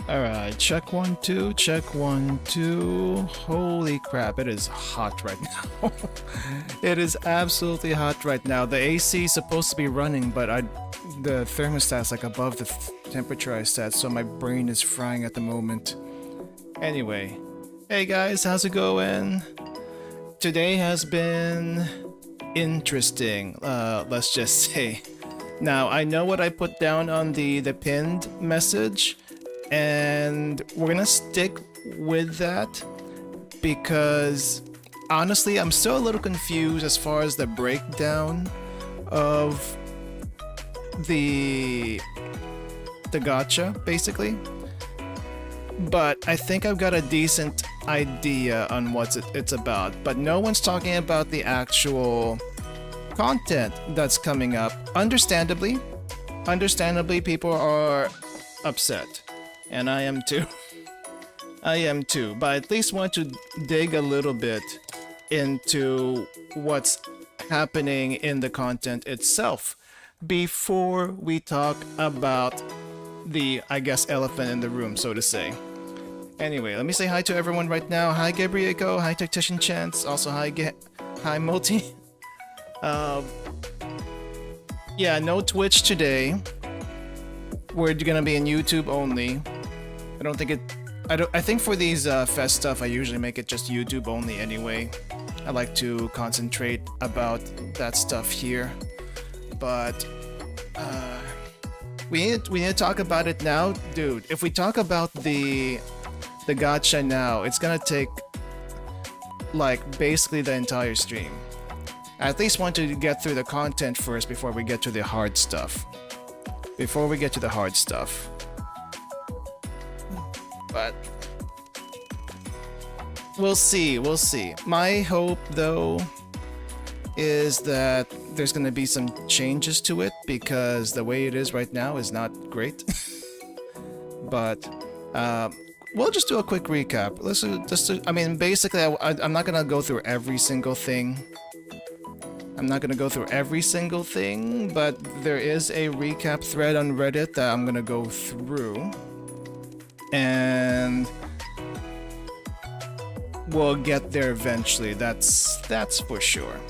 Alright, check 1, 2, check 1, 2. Holy crap, it is hot right now. It is absolutely hot right now. The AC is supposed to be running, but the thermostat's like above the temperature I set, so my brain is frying at the moment. Anyway, hey guys, how's it going? Today has been interesting, let's just say. Now, I know what I put down on the pinned message, and we're gonna stick with that because honestly I'm still a little confused as far as the breakdown of the gacha basically, but I think I've got a decent idea on what it's about, but no one's talking about the actual content that's coming up. Understandably people are upset. And I am too. I am too, but I at least want to dig a little bit into what's happening in the content itself before we talk about the, I guess, elephant in the room, so to say. Anyway, let me say hi to everyone right now. Hi Gabrieko, hi Tactician Chance, also hi Multi. Yeah, no Twitch today. We're gonna be in YouTube only. I think for these FES stuff, I usually make it just YouTube only anyway. I like to concentrate about that stuff here. But we need to talk about it now, dude. If we talk about the gacha now, it's gonna take like basically the entire stream. I at least want to get through the content first before we get to the hard stuff. But we'll see. My hope, though, is that there's going to be some changes to it because the way it is right now is not great. But we'll just do a quick recap. I mean, basically, I'm not going to go through every single thing. But there is a recap thread on Reddit that I'm going to go through. And we'll get there eventually. That's for sure.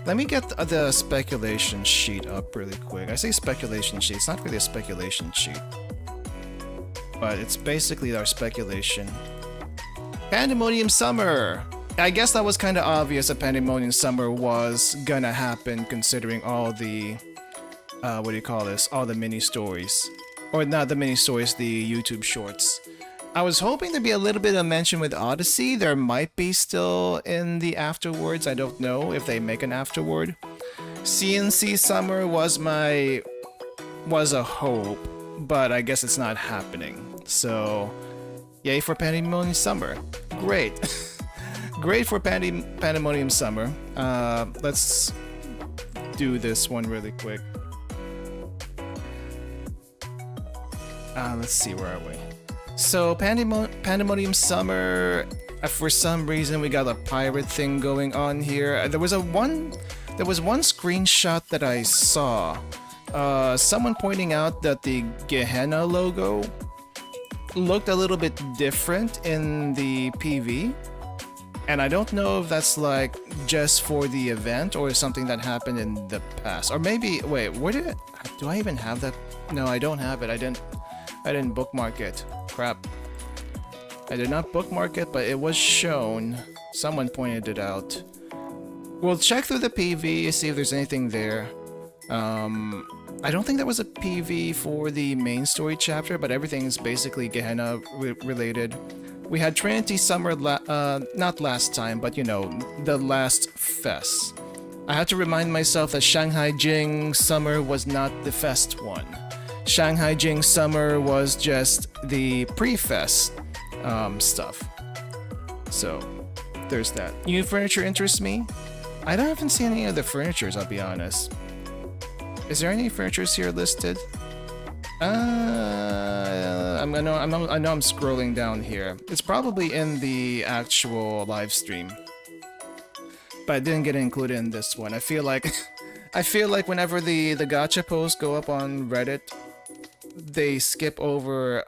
Let me get the speculation sheet up really quick. I say speculation sheet. It's not really a speculation sheet, but it's basically our speculation. Pandemonium Summer. I guess that was kind of obvious that Pandemonium Summer was gonna happen considering all the all the mini stories. Or not the mini stories, the YouTube shorts. I was hoping there'd be a little bit of mention with Odyssey. There might be still in the afterwards. I don't know if they make an afterward. CNC Summer was a hope, but I guess it's not happening. So, yay for Pandemonium Summer. Great. Great for Pandemonium Summer. Let's do this one really quick. Let's see, where are we? So, Pandemonium Summer, for some reason we got a pirate thing going on here. There was one screenshot that I saw. Someone pointing out that the Gehenna logo looked a little bit different in the PV. And I don't know if that's like just for the event or something that happened in the past. Or maybe, wait, do I even have that? No, I don't have it. I didn't bookmark it. Crap. I did not bookmark it, but it was shown. Someone pointed it out. We'll check through the PV, see if there's anything there. I don't think there was a PV for the main story chapter, but everything is basically Gehenna related. We had Trinity Summer, not last time, but you know, the last FES. I had to remind myself that Shanghai Jing Summer was not the FES one. Shanghai Jing Summer was just the pre-FES stuff. So, there's that. New furniture interests me. I haven't seen any of the furnitures, I'll be honest. Is there any furnitures here listed? I know I'm scrolling down here. It's probably in the actual live stream, but I didn't get included in this one. I feel like whenever the gacha posts go up on Reddit, they skip over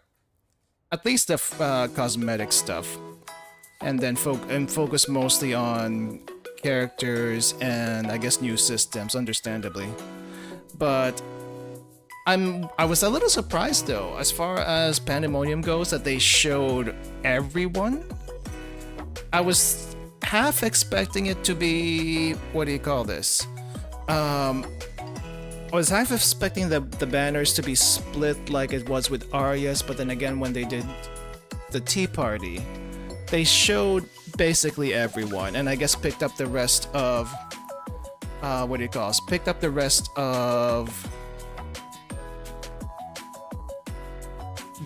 at least the cosmetic stuff, and then focus mostly on characters and I guess new systems, understandably. But I was a little surprised though, as far as Pandemonium goes, that they showed everyone. I was half expecting it to be, what do you call this? I was half expecting the banners to be split like it was with Arias, but then again, when they did the Tea Party, they showed basically everyone, and I guess picked up the rest of, what do you call it? Picked up the rest of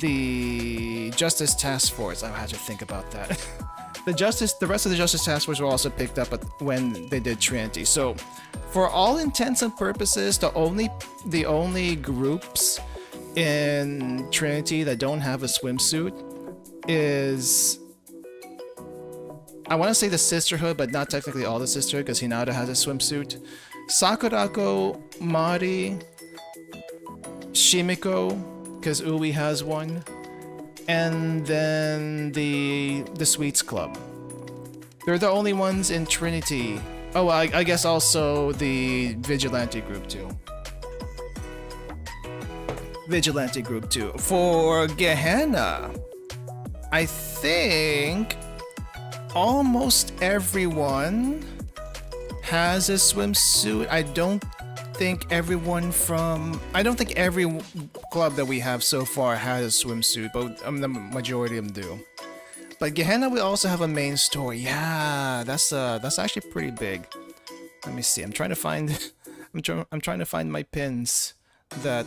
the Justice Task Force. I had to think about that. The rest of the Justice Task Force were also picked up when they did Trinity. So, for all intents and purposes, the only groups in Trinity that don't have a swimsuit is, I want to say the Sisterhood, but not technically all the Sisterhood, because Hinata has a swimsuit. Sakurako, Mari, Shimiko, because Ui has one, and then the Sweets Club. They're the only ones in Trinity. Oh, I guess also the Vigilante group too. Vigilante group too. For Gehenna, I think almost everyone has a swimsuit. I don't think every club that we have so far has a swimsuit, but the majority of them do. But Gehenna, we also have a main story. Yeah, that's actually pretty big. Let me see. I'm trying to find I'm trying to find my pins that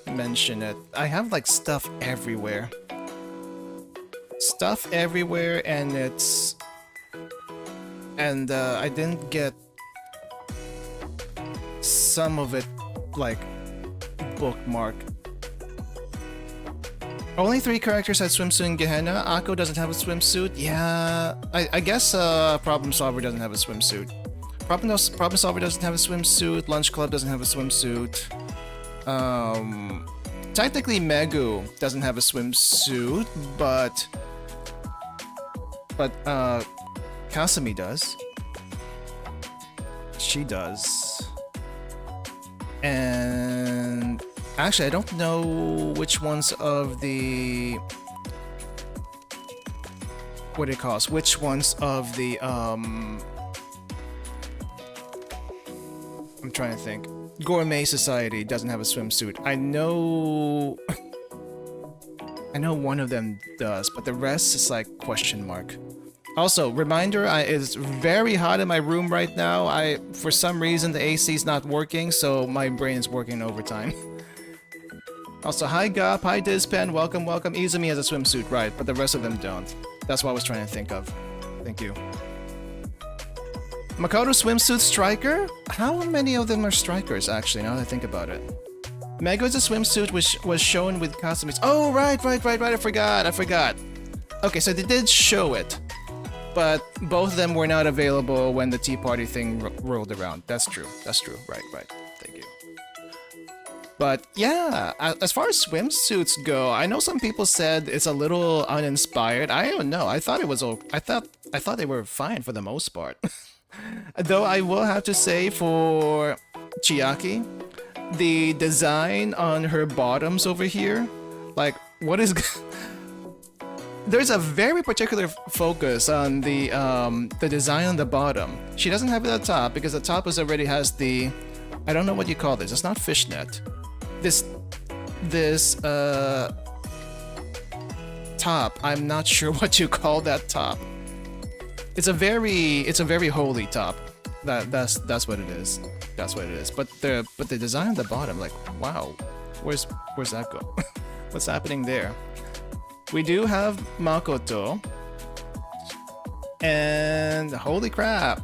mention it. I have like stuff everywhere. Stuff everywhere, and I didn't get some of it like bookmarked. Only 3 characters had swimsuit in Gehenna. Akko doesn't have a swimsuit. Yeah, I guess Problem Solver doesn't have a swimsuit. Problem Solver doesn't have a swimsuit. Lunch Club doesn't have a swimsuit. Technically Megu doesn't have a swimsuit, but Kasumi does. She does. And actually, I don't know which ones of the, what do you call it? Which ones of the I'm trying to think. Gourmet Society doesn't have a swimsuit. I know one of them does, but the rest is like question mark. Also, reminder, it's very hot in my room right now. For some reason, the AC is not working, so my brain is working overtime. Also, hi Gop, hi Dizpan, welcome. Izumi has a swimsuit, right, but the rest of them don't. That's what I was trying to think of. Thank you. Makoto swimsuit striker? How many of them are strikers, actually, now that I think about it? Mego's a swimsuit which was shown with Kasumi's. Oh, right, I forgot. Okay, so they did show it, but both of them were not available when the Tea Party thing rolled around. That's true, right, thank you. But yeah, as far as swimsuits go, I know some people said it's a little uninspired. I don't know, I thought they were fine for the most part. Though I will have to say for Chiaki, the design on her bottoms over here, like, what is... There's a very particular focus on the design on the bottom. She doesn't have it at the top because the top already has the... I don't know what you call this. It's not fishnet. This top, I'm not sure what you call that top. It's a very holy top. That's what it is. That's what it is. But the design on the bottom, like, wow, where's that go? What's happening there? We do have Makoto, and holy crap,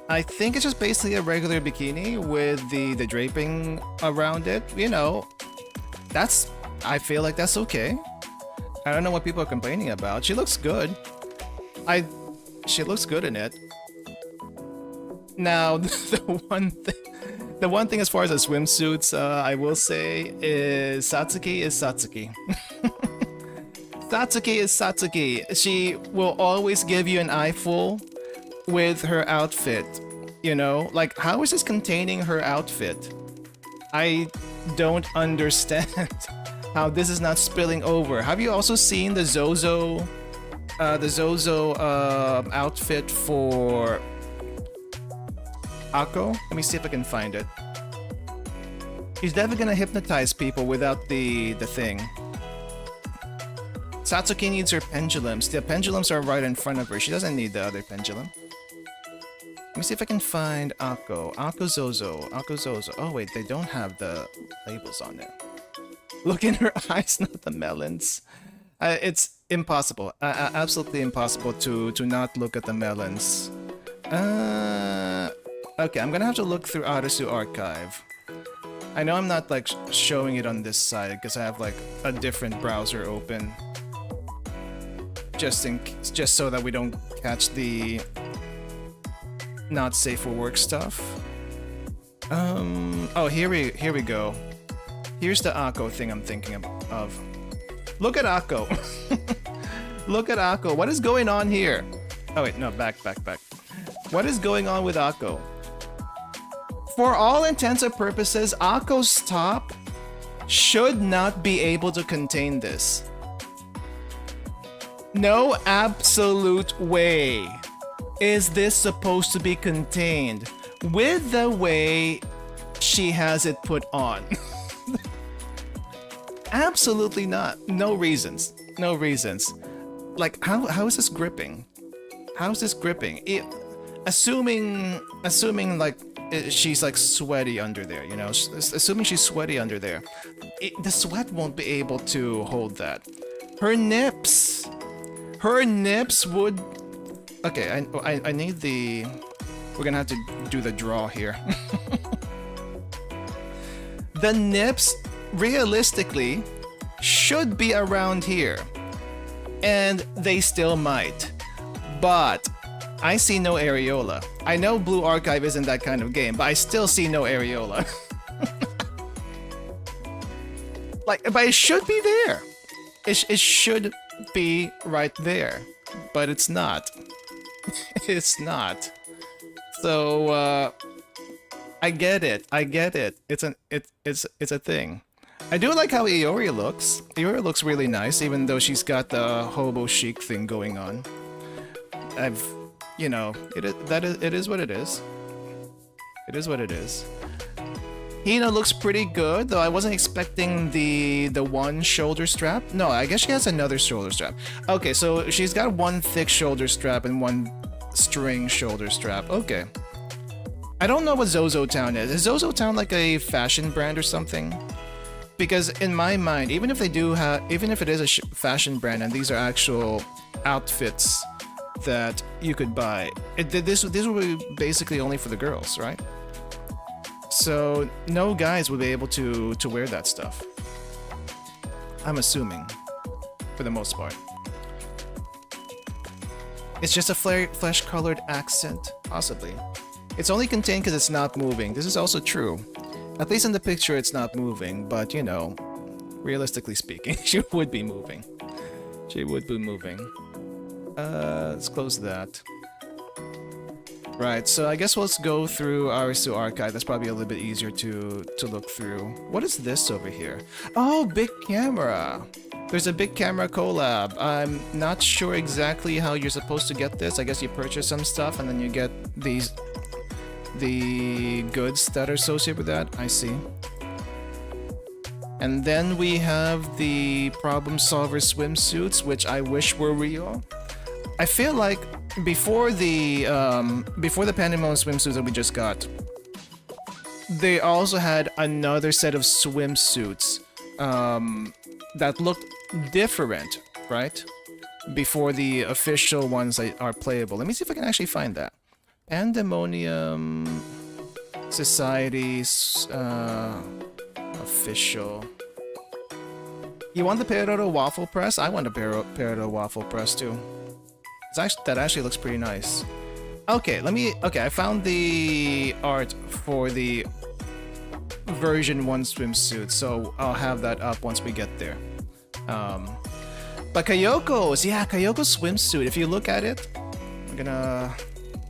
I think it's just basically a regular bikini with the draping around it. You know, I feel like that's okay. I don't know what people are complaining about. She looks good. She looks good in it. Now, the The one thing as far as the swimsuits, I will say, is Satsuki is Satsuki. Satsuki is Satsuki. She will always give you an eyeful with her outfit. You know, like, how is this containing her outfit? I don't understand how this is not spilling over. Have you also seen the Zozo outfit for Akko? Let me see if I can find it. She's definitely gonna hypnotize people without the thing. Satsuki needs her pendulums. The pendulums are right in front of her. She doesn't need the other pendulum. Let me see if I can find Akko. Akko Zozo. Akko Zozo. Oh wait, they don't have the labels on there. Look in her eyes, not the melons. It's impossible. Absolutely impossible to not look at the melons. Okay, I'm gonna have to look through Arasu Archive. I know I'm not like showing it on this side because I have like a different browser open. Just so that we don't catch the not safe for work stuff. Oh, here we go. Here's the Akko thing I'm thinking of. Look at Akko. Look at Akko. What is going on here? Oh wait, no, back. What is going on with Akko? For all intents and purposes, Akko's top should not be able to contain this. No absolute way is this supposed to be contained with the way she has it put on. Absolutely not. No reasons. No reasons. Like, how is this gripping? How's this gripping? Assuming like she's like sweaty under there, you know? Assuming she's sweaty under there, the sweat won't be able to hold that. Her nips would. Okay, I need the. We're gonna have to do the draw here. The nips, realistically, should be around here, and they still might, but I see no areola. I know Blue Archive isn't that kind of game, but I still see no areola. Like, but it should be there. It should be right there, but it's not. It's not. So I get it. It's a thing. I do like how Iori looks. Iori looks really nice, even though she's got the hobo chic thing going on. You know, it is what it is. It is what it is. Hina looks pretty good, though I wasn't expecting the one shoulder strap. No, I guess she has another shoulder strap. Okay, so she's got one thick shoulder strap and one string shoulder strap. Okay. I don't know what Zozo Town is. Is Zozo Town like a fashion brand or something? Because in my mind, even if it is a fashion brand and these are actual outfits that you could buy, this would be basically only for the girls, right? So no guys would be able to wear that stuff. I'm assuming, for the most part. It's just a flesh-colored accent, possibly. It's only contained because it's not moving. This is also true. At least in the picture, it's not moving. But you know, realistically speaking, she would be moving. She would be moving. Let's close that. Right, so I guess let's go through Arisu Archive. That's probably a little bit easier to look through. What is this over here? Oh, big camera! There's a big camera collab. I'm not sure exactly how you're supposed to get this. I guess you purchase some stuff and then you get the goods that are associated with that. I see. And then we have the Problem Solver swimsuits, which I wish were real. I feel like before the Pandemonium swimsuits that we just got, they also had another set of swimsuits that looked different, right? Before the official ones that are playable. Let me see if I can actually find that. Pandemonium Society's official. You want the Perodo Waffle Press? I want a Perodo Waffle Press too. That actually looks pretty nice. Okay, I found the art for the version 1 swimsuit, so I'll have that up once we get there. But Kayoko's, yeah, Kayoko's swimsuit, if you look at it, I'm gonna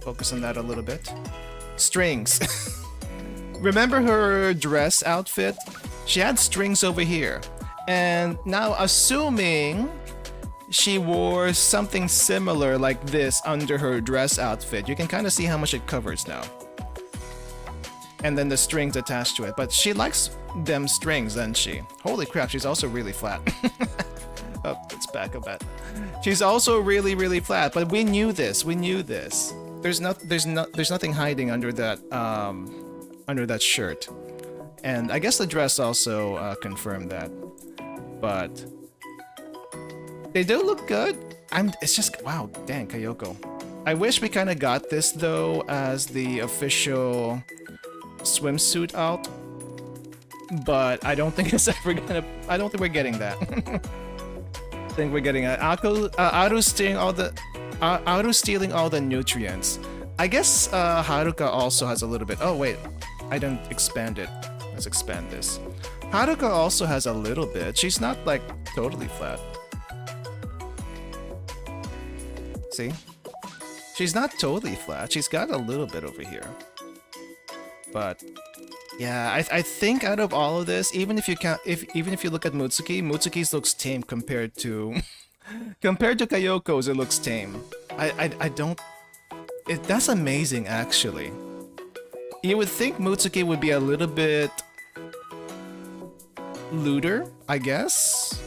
focus on that a little bit. Strings. Remember her dress outfit? She had strings over here. And now assuming she wore something similar like this under her dress outfit, you can kind of see how much it covers now. And then the strings attached to it. But she likes them strings, doesn't she? Holy crap, she's also really flat. Oh, it's back a bit. She's also really, really flat, but we knew this. We knew this. There's nothing hiding under that shirt. And I guess the dress also confirmed that. But they do look good. It's just, wow, dang, Kayoko. I wish we kind of got this though as the official swimsuit out, but I don't think it's ever gonna. I don't think we're getting that. I think we're getting auto stealing all the nutrients. I guess Haruka also has a little bit. Oh wait, I didn't expand it. Let's expand this. Haruka also has a little bit. She's not like totally flat. See? She's not totally flat. She's got a little bit over here. But yeah, I think out of all of this, even if you look at Mutsuki's looks tame compared to Kayoko's, it looks tame. That's amazing actually. You would think Mutsuki would be a little bit looter, I guess.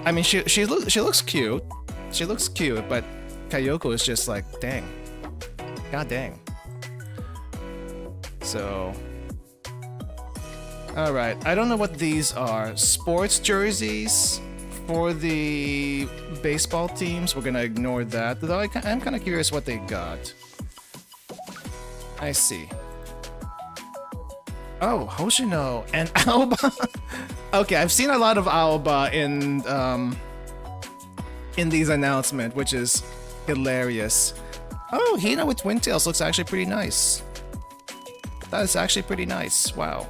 I mean, she looks cute. She looks cute, but Kayoko is just like, dang. God dang. So, alright, I don't know what these are. Sports jerseys for the baseball teams. We're gonna ignore that, though I'm kind of curious what they got. I see. Oh, Hoshino and Aoba. Okay, I've seen a lot of Aoba in these announcements, which is hilarious. Oh, Hina with twin tails looks actually pretty nice. That is actually pretty nice. Wow.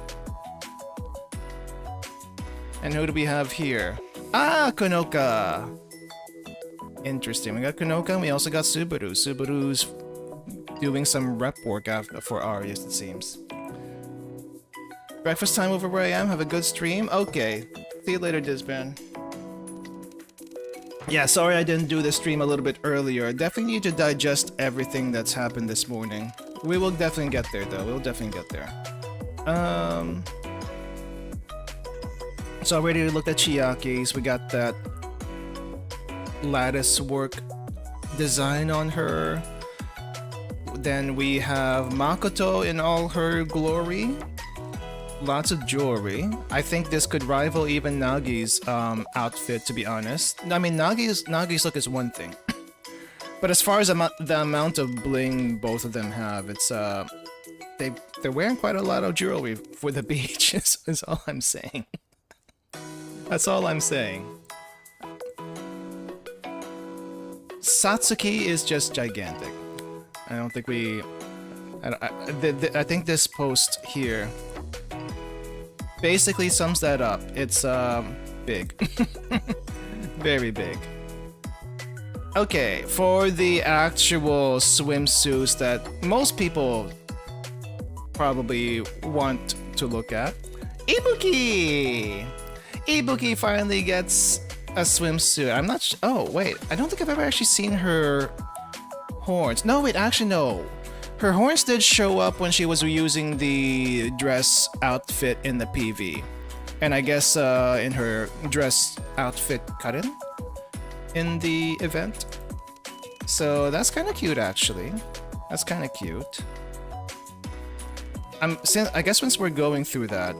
And who do we have here? Ah, Konoka. Interesting. We got Konoka and we also got Subaru. Subaru's doing some rep work for Arias, it seems. Breakfast time over where I am. Have a good stream. Okay. See you later, Disban. Yeah, sorry I didn't do the stream a little bit earlier. I definitely need to digest everything that's happened this morning. We will definitely get there, though. We'll definitely get there. So I already looked at Chiaki's. We got that lattice work design on her. Then we have Makoto in all her glory. Lots of jewelry. I think this could rival even Nagi's outfit, to be honest. I mean, Nagi's look is one thing. But as far as the amount of bling both of them have, it's they're wearing quite a lot of jewelry for the beach. Is all I'm saying. That's all I'm saying. Satsuki is just gigantic. I don't think we. I think this post here basically sums that up. It's big, very big. Okay, for the actual swimsuits that most people probably want to look at, IBUKI! IBUKI finally gets a swimsuit. I'm not oh, wait. I don't think I've ever actually seen her horns. No, wait, actually, no. Her horns did show up when she was using the dress outfit in the PV. And I guess in her dress outfit cut-in in the event. So that's kind of cute, actually. That's kind of cute. I guess once we're going through that,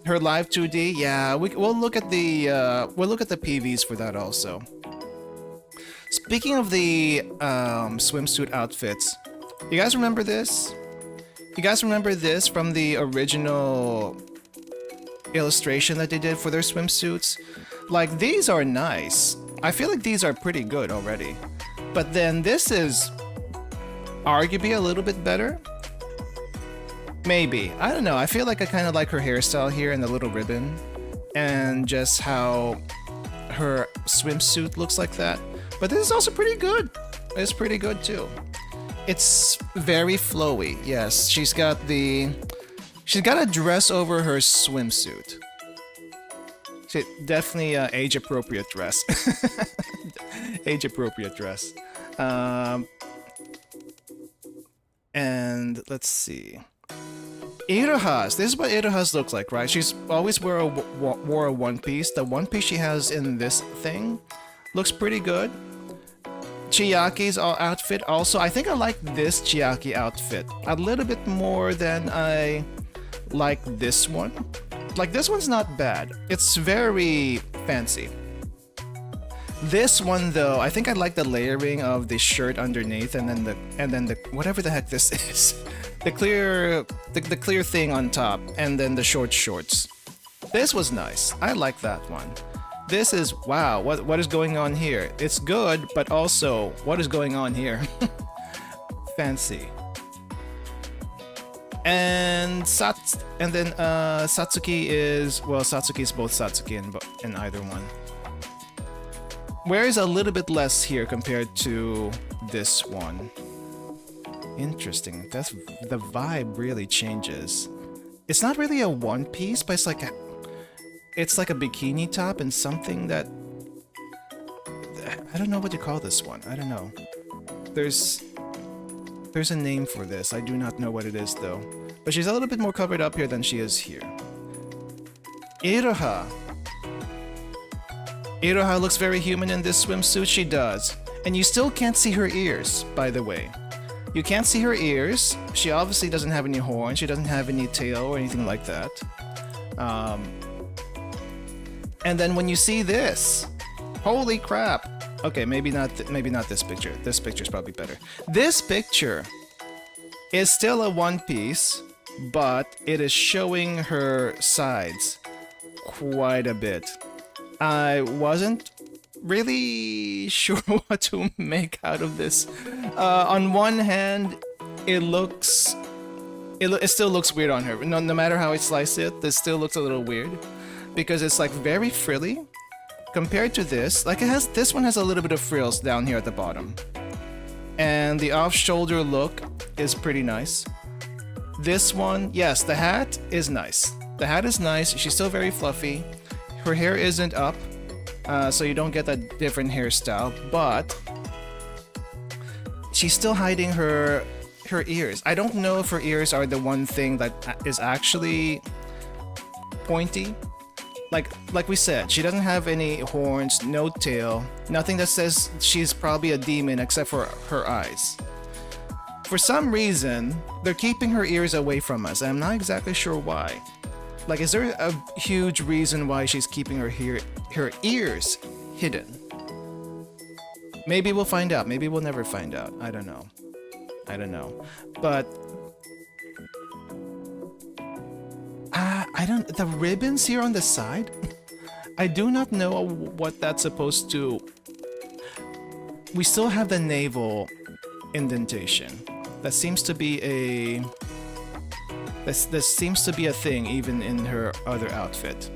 her live 2D, yeah, we'll look at the PVs for that also. Speaking of the swimsuit outfits, you guys remember this? You guys remember this from the original illustration that they did for their swimsuits? Like, these are nice. I feel like these are pretty good already. But then this is arguably a little bit better. Maybe. I don't know. I feel like I kind of like her hairstyle here and the little ribbon. And just how her swimsuit looks like that. But this is also pretty good. It's pretty good too. It's very flowy. Yes, she's got a dress over her swimsuit. Definitely age appropriate dress. Age appropriate dress. And let's see. IROHAs. This is what IROHAs look like, right? She's always wore a one piece. The one piece she has in this thing looks pretty good. Chiaki's outfit also. I think I like this Chiaki outfit a little bit more than I like this one. Like, this one's not bad. It's very fancy. This one though, I think I like the layering of the shirt underneath and then the whatever the heck this is. The clear thing on top and then the short shorts. This was nice. I like that one. This is, wow, what is going on here? It's good, but also, what is going on here? Fancy. And then Satsuki is, well, Satsuki is both Satsuki in either one. Wears a little bit less here compared to this one. Interesting. That's, the vibe really changes. It's not really a one piece, but it's like a bikini top and something that, I don't know what to call this one. I don't know. There's a name for this. I do not know what it is though. But she's a little bit more covered up here than she is here. IROHA. IROHA looks very human in this swimsuit. She does. And you still can't see her ears, by the way. You can't see her ears. She obviously doesn't have any horns. She doesn't have any tail or anything like that. And then when you see this, holy crap. Okay, maybe not this picture. This picture's probably better. This picture is still a one piece, but it is showing her sides quite a bit. I wasn't really sure what to make out of this. On one hand, it still looks weird on her. No matter how I slice it, this still looks a little weird because it's like very frilly compared to this. Like, this one has a little bit of frills down here at the bottom, and the off-shoulder look is pretty nice. This one, yes, the hat is nice. The hat is nice. She's still very fluffy. Her hair isn't up, so you don't get that different hairstyle, but she's still hiding her ears. I don't know if her ears are the one thing that is actually pointy. Like we said, she doesn't have any horns, no tail, nothing that says she's probably a demon except for her eyes. For some reason, they're keeping her ears away from us, and I'm not exactly sure why. Like, is there a huge reason why she's keeping her ears hidden? Maybe we'll find out. Maybe we'll never find out. I don't know. But the ribbons here on the side, I do not know what that's supposed to. We still have the navel indentation. That seems to be a. This seems to be a thing even in her other outfit.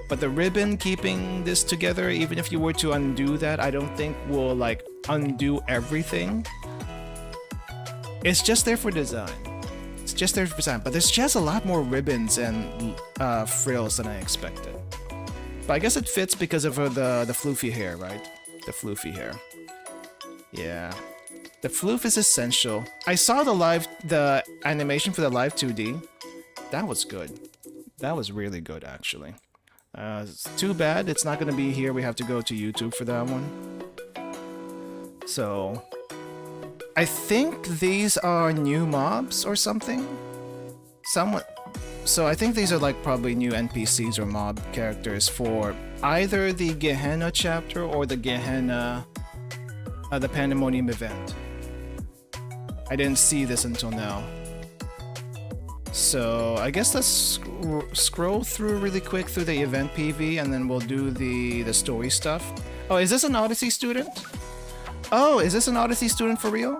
But the ribbon keeping this together, even if you were to undo that, I don't think will like undo everything. It's just there for design. It's just there for design. But she has a lot more ribbons and frills than I expected. But I guess it fits because of the floofy hair, right? The floofy hair. Yeah. The floof is essential. I saw the animation for the live 2D. That was good. That was really good, actually. It's too bad it's not going to be here. We have to go to YouTube for that one. So, I think these are new mobs or something. So I think these are like probably new NPCs or mob characters for either the Gehenna chapter or the Gehenna, the Pandemonium event. I didn't see this until now. So I guess let's scroll through really quick through the event PV and then we'll do the story stuff. Oh, is this an Odyssey student? Oh, is this an Odyssey student for real?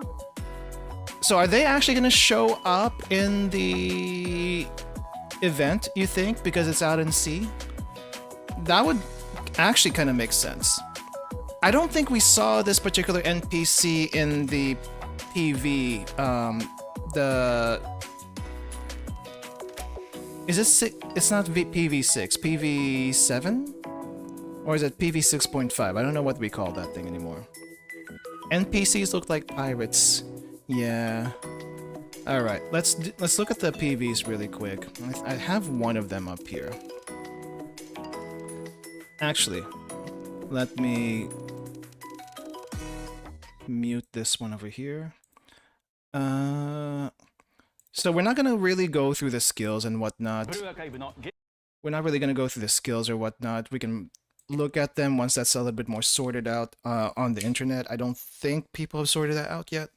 So are they actually going to show up in the event, you think, because it's out in sea? That would actually kind of make sense. I don't think we saw this particular NPC in the PV. Is this it's not PV6, PV7? Or is it PV 6.5? I don't know what we call that thing anymore. NPCs look like pirates. Yeah. All right, let's look at the PVs really quick. I have one of them up here. Actually, let me mute this one over here. So we're not gonna really go through the skills and whatnot. We're not really gonna go through the skills or whatnot. We can look at them once that's a little bit more sorted out on the internet. I don't think people have sorted that out yet.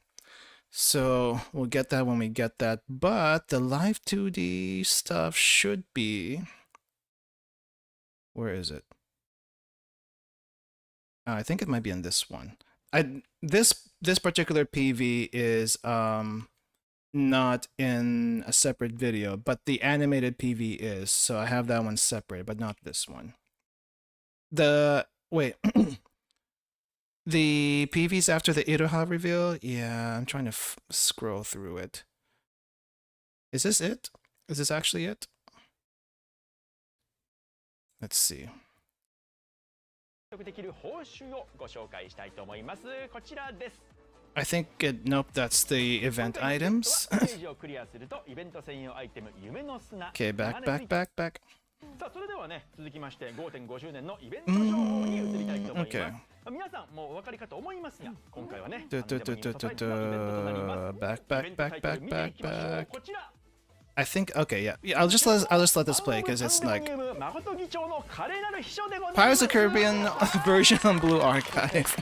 So we'll get that when we get that. But the live 2D stuff should be... Where is it? I think it might be in this one. This particular PV is not in a separate video, but the animated PV is. So I have that one separate, but not this one. Wait. The PVs after the IROHA reveal? Yeah, I'm trying to scroll through it. Is this it? Is this actually it? Let's see. I think nope, that's the event items. Okay, back. Okay. Back. I think okay, yeah. I'll just let this play because it's like Pirates of the Caribbean version on Blue Archive.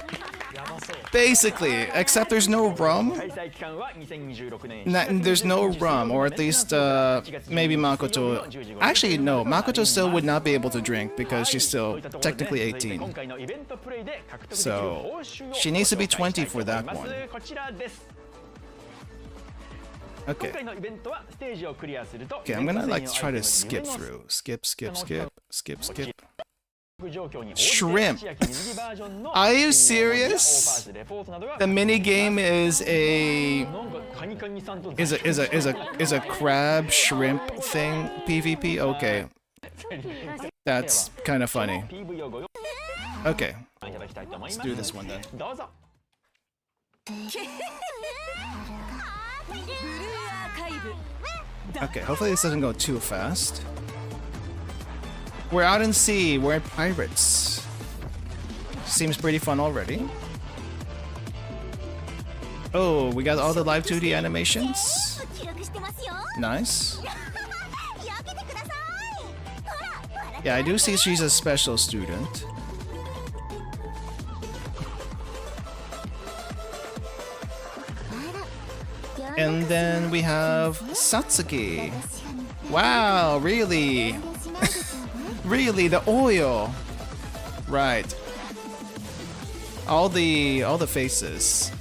Basically, except there's no rum. There's no rum, or at least maybe Makoto. Actually, no, Makoto still would not be able to drink because she's still technically 18. So she needs to be 20 for that one. Okay. Okay, I'm gonna like try to skip through. Skip. Shrimp. Are you serious? The mini game is a crab shrimp thing PvP. Okay, that's kind of funny. Okay, let's do this one then. Okay, hopefully this doesn't go too fast. We're out in sea, we're pirates. Seems pretty fun already. Oh, we got all the live 2D animations. Nice. Yeah, I do see she's a special student. And then we have Satsuki. Wow, really? Really, the oil. Right. All the faces.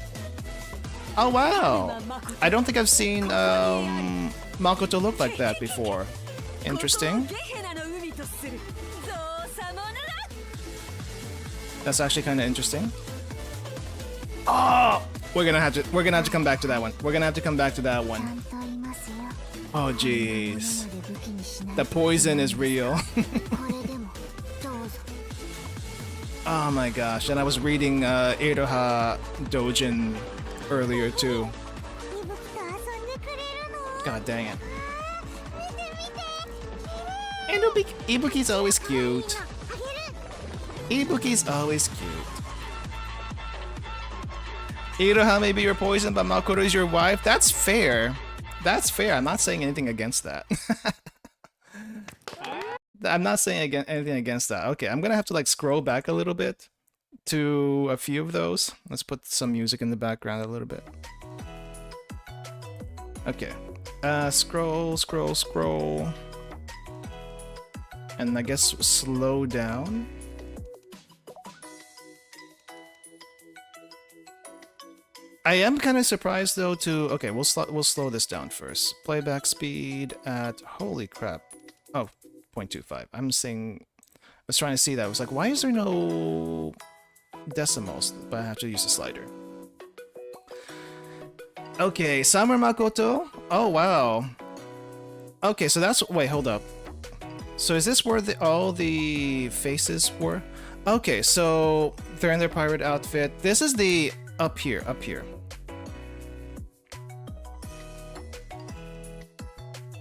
Oh wow. I don't think I've seen Makoto look like that before. Interesting. That's actually kind of interesting. Oh, we're gonna have to come back to that one. We're gonna have to come back to that one. Oh jeez. The poison is real. Oh my gosh, and I was reading IROHA Dojin earlier too. God dang it. And Ibuki's always cute. Ibuki's always cute. IROHA may be your poison, but Makoto is your wife. That's fair. That's fair. I'm not saying anything against that. I'm not saying anything against that. Okay, I'm gonna have to like scroll back a little bit to a few of those. Let's put some music in the background a little bit. Okay. Scroll. And I guess slow down. I am kind of surprised though to... Okay, we'll slow this down first. Playback speed at... Holy crap. Oh, 0.25. I'm saying... I was trying to see that. I was like, why is there no decimals? But I have to use the slider. Okay, Summer Makoto. Oh, wow. Okay, so that's... Wait, hold up. So is this where all the faces were? Okay, so they're in their pirate outfit. This is the... Up here.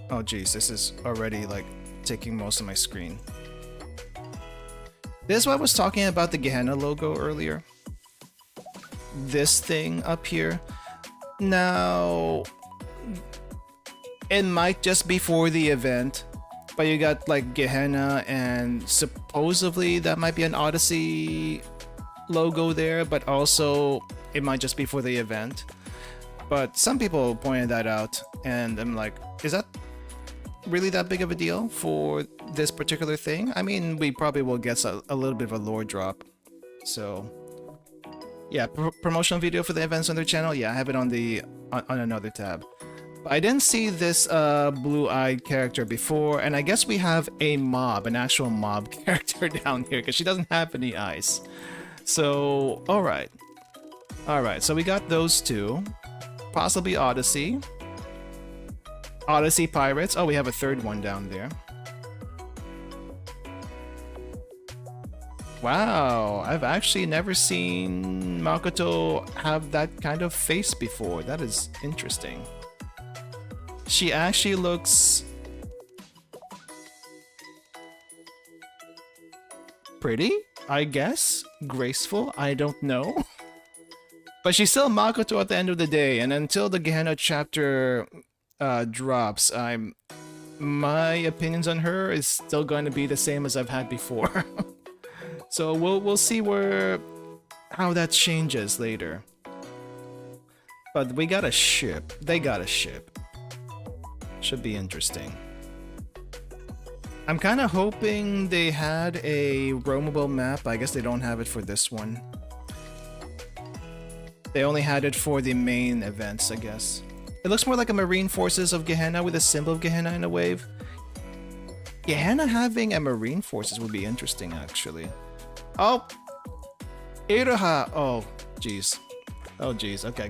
Oh, geez, this is already, like, taking most of my screen. This is what I was talking about the Gehenna logo earlier. This thing up here. Now, it might just be for the event, but you got like Gehenna and supposedly that might be an Odyssey logo there, but also it might just be for the event. But some people pointed that out and I'm like, is that really that big of a deal for this particular thing? I mean, we probably will get a little bit of a lore drop. So yeah, promotional video for the events on their channel. Yeah, I have it on the on another tab. But I didn't see this blue-eyed character before, and I guess we have a mob, an actual mob character down here because she doesn't have any eyes. So all right, so we got those two, possibly Odyssey Pirates. Oh, we have a third one down there. Wow, I've actually never seen Makoto have that kind of face before. That is interesting. She actually looks pretty, I guess. Graceful, I don't know. But she's still Makoto at the end of the day, and until the Gehenna chapter drops, my opinions on her is still going to be the same as I've had before. So we'll see how that changes later. But we got a ship. They got a ship. Should be interesting. I'm kind of hoping they had a roamable map. I guess they don't have it for this one. They only had it for the main events, I guess. It looks more like a Marine Forces of Gehenna with a symbol of Gehenna in a wave. Gehenna having a Marine Forces would be interesting, actually. Oh! IROHA! Oh, jeez. Oh, jeez. Okay, I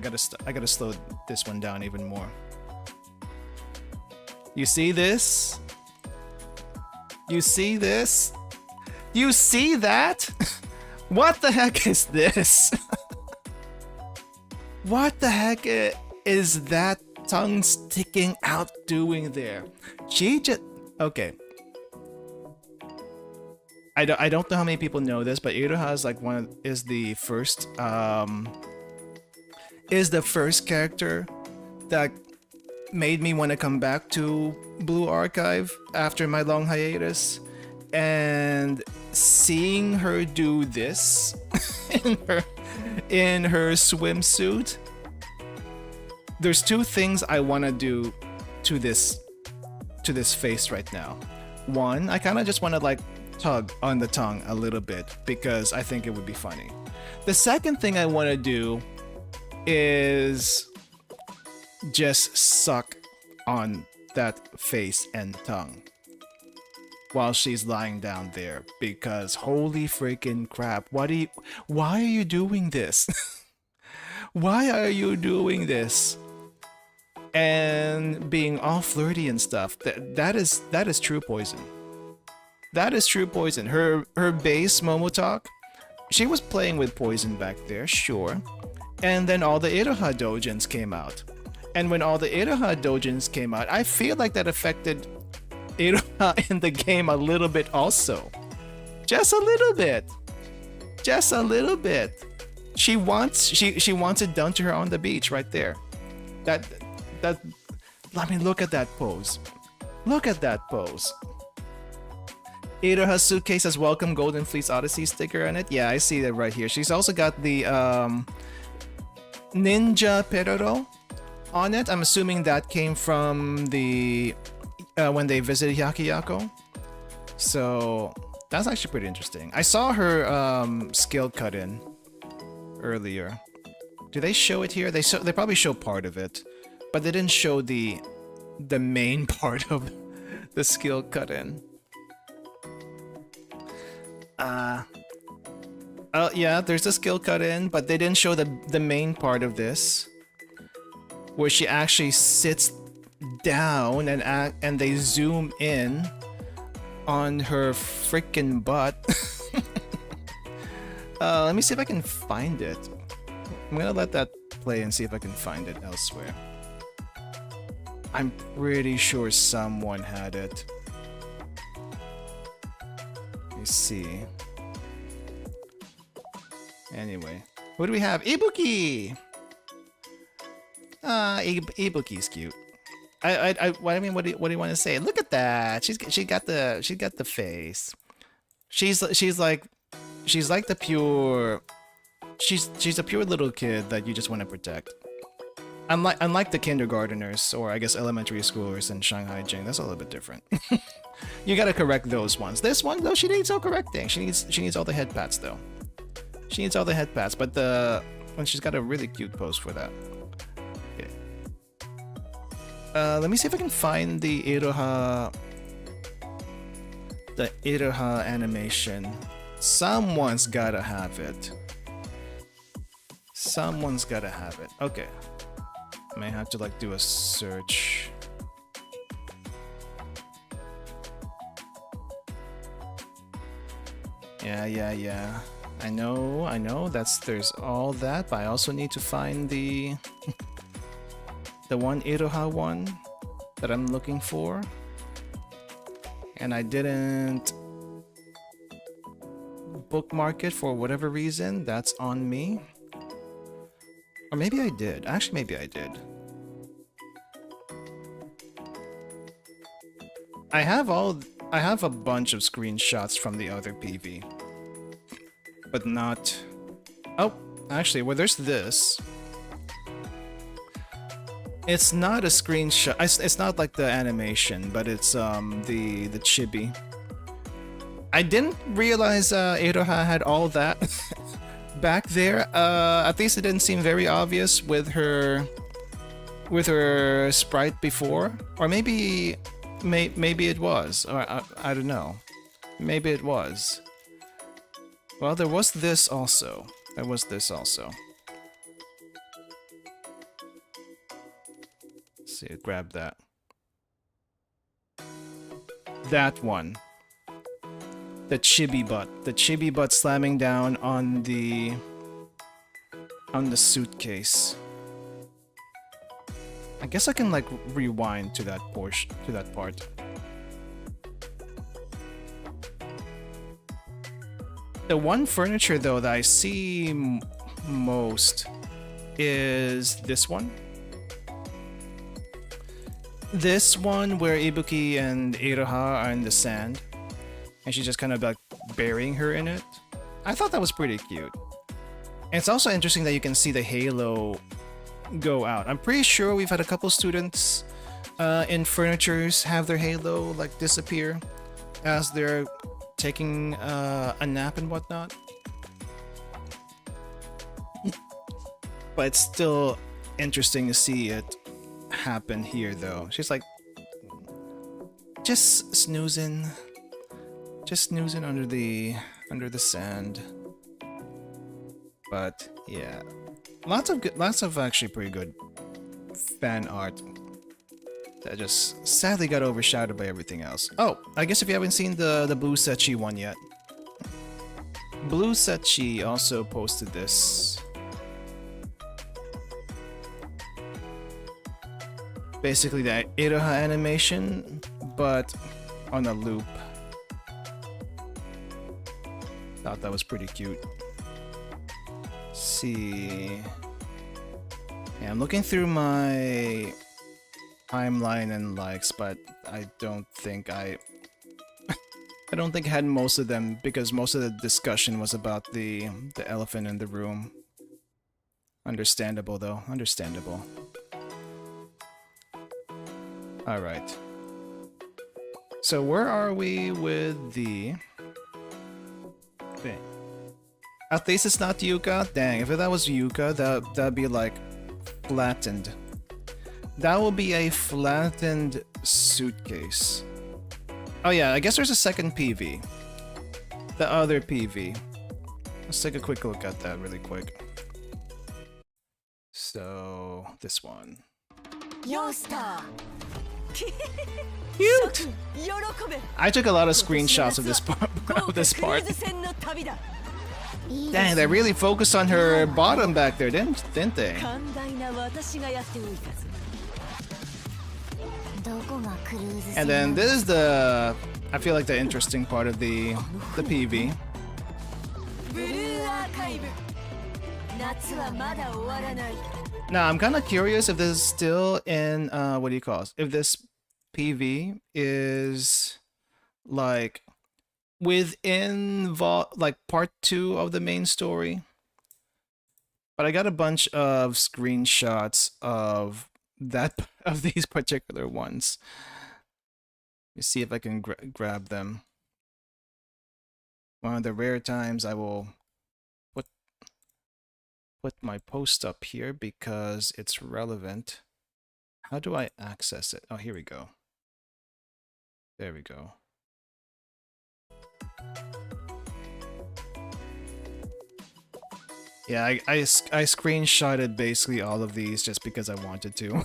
gotta slow this one down even more. You see this? You see this? You see that? What the heck is this? What the heck is that tongue sticking out doing there? She just... Okay. I don't know how many people know this, but IROHA is like is the first character that made me want to come back to Blue Archive after my long hiatus, and seeing her do this in her swimsuit. There's two things I want to do to this face right now. One, I kind of just want to like tug on the tongue a little bit because I think it would be funny. The second thing I want to do is just suck on that face and tongue while she's lying down there, because holy freaking crap, why are you doing this? Why are you doing this? And being all flirty and stuff, that is true poison. That is true poison. Her base Momo talk, she was playing with poison back there, sure. And then all the IROHA doujins came out. And when all the IROHA doujins came out, I feel like that affected IROHA in the game a little bit also. Just a little bit. Just a little bit. She wants it done to her on the beach right there. That I mean, look at that pose. Look at that pose. IROHA's suitcase has Welcome Golden Fleece Odyssey sticker on it. Yeah, I see that right here. She's also got the Ninja Peroro on it. I'm assuming that came from the when they visited Hyakiyako. So that's actually pretty interesting. I saw her skill cut in earlier. Do they show it here? They probably show part of it, but they didn't show the main part of the skill cut in. Yeah, there's a skill cut in, but they didn't show the main part of this, where she actually sits down and they zoom in on her freaking butt. Let me see if I can find it. I'm gonna let that play and see if I can find it elsewhere. I'm pretty sure someone had it. Let me see. Anyway, what do we have? IBUKI! IBUKI's cute. I mean, what do you want to say? Look at that. She got the face. She's like the pure. She's a pure little kid that you just want to protect. Unlike the kindergarteners, or I guess elementary schoolers in Shanghai Jing, that's a little bit different. You gotta correct those ones. This one though, she needs no correcting. She needs all the head pats though. She needs all the head pats, but when she's got a really cute pose for that. Okay. Let me see if I can find the IROHA animation. Someone's gotta have it. Someone's gotta have it. Okay. May have to like do a search. Yeah. I know. There's all that, but I also need to find the one IROHA one that I'm looking for. And I didn't bookmark it for whatever reason. That's on me. Or maybe I did. Actually, maybe I did. I have a bunch of screenshots from the other PV. But not... Oh, actually, well, there's this. It's not a screenshot. It's not like the animation, but it's the chibi. I didn't realize IROHA had all that back there. At least it didn't seem very obvious with her sprite before, or maybe it was, or I don't know. Maybe it was. Well, there was this also. Let's see, grab that. That one. The chibi butt. The chibi butt slamming down on the suitcase. I guess I can like rewind to that portion, to that part. The one furniture though that I see most is this one. This one where IBUKI and IROHA are in the sand, and she's just kind of like burying her in it. I thought that was pretty cute. And it's also interesting that you can see the halo go out. I'm pretty sure we've had a couple students in furnitures have their halo like disappear as they're taking a nap and whatnot. But it's still interesting to see it happen here though. She's like just snoozing under the sand. But yeah, lots of actually pretty good fan art that just sadly got overshadowed by everything else. Oh, I guess if you haven't seen the Blue Sechi one yet, Blue Sechi also posted this. Basically the IROHA animation, but on a loop. Thought that was pretty cute. Let's see. Yeah, I'm looking through my timeline and likes, but I don't think I had most of them because most of the discussion was about the elephant in the room. Understandable though, understandable. Alright. So where are we with the thing? At least it's not Yuka. Dang, if that was Yuka, that'd be like flattened. That will be a flattened suitcase. Oh yeah, I guess there's a second PV. The other PV. Let's take a quick look at that really quick. So, this one. Cute! I took a lot of screenshots of this part. Dang, they really focused on her bottom back there, didn't they? And then this is the, I feel like the interesting part of the PV. Now I'm kind of curious if this is still in what do you call it? If this PV is like within like part 2 of the main story. But I got a bunch of screenshots of these particular ones. Let me see if I can grab them. One of the rare times I will put my post up here because it's relevant. How do I access it? Oh, here we go. There we go. Yeah, I screenshotted basically all of these just because I wanted to.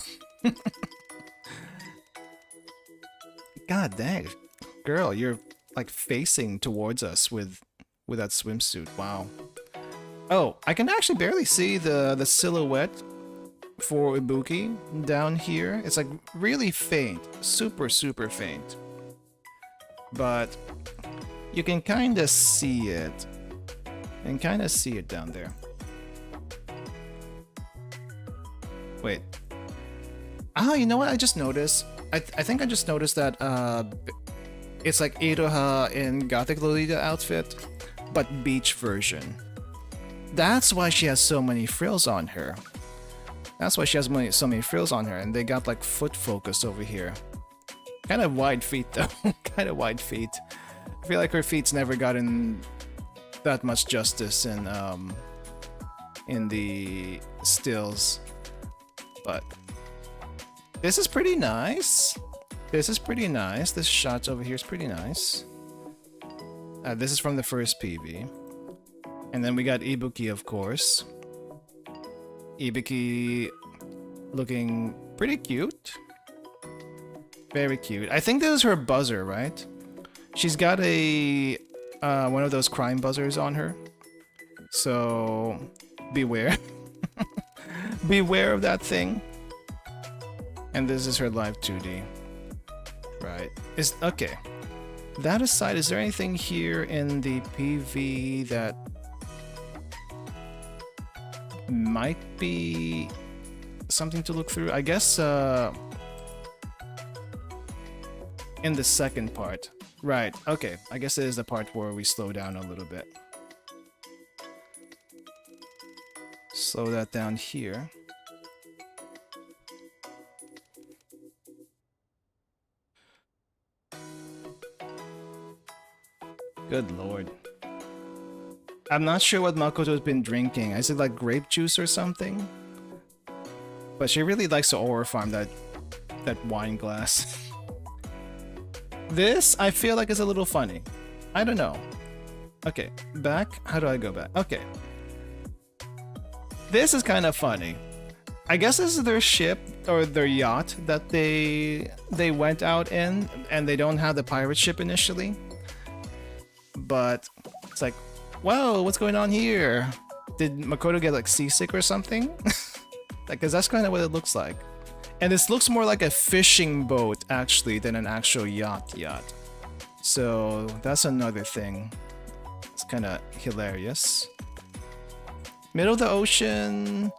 God dang, girl, you're like facing towards us with that swimsuit. Wow. Oh, I can actually barely see the silhouette for IBUKI down here. It's like really faint, super faint. But you can kind of see it. You can kind of see it down there. Wait. Ah, you know what I just noticed? I think I just noticed that it's like IROHA in Gothic Lolita outfit, but beach version. That's why she has so many frills on her. That's why she has so many frills on her, and they got like foot focus over here. Kind of wide feet though. Kind of wide feet. I feel like her feet's never gotten that much justice in the stills. But this is pretty nice. This is pretty nice. This shot over here is pretty nice. This is from the first PV. And then we got IBUKI, of course. IBUKI looking pretty cute. Very cute. I think this is her buzzer, right? She's got a one of those crime buzzers on her. So beware. Beware of that thing. And this is her live 2D. Right. Okay. That aside, is there anything here in the PV that might be something to look through? I guess in the second part. Right, okay. I guess it is the part where we slow down a little bit. Slow that down here. Good lord. I'm not sure what Makoto's been drinking. Is it like grape juice or something? But she really likes to aura farm that wine glass. This, I feel like, is a little funny. I don't know. Okay, back. How do I go back? Okay. This is kind of funny. I guess this is their ship or their yacht that they went out in, and they don't have the pirate ship initially. But it's like, whoa, what's going on here? Did Makoto get like seasick or something? Because that's kind of what it looks like. And this looks more like a fishing boat actually than an actual yacht. So that's another thing. It's kind of hilarious. Middle of the ocean.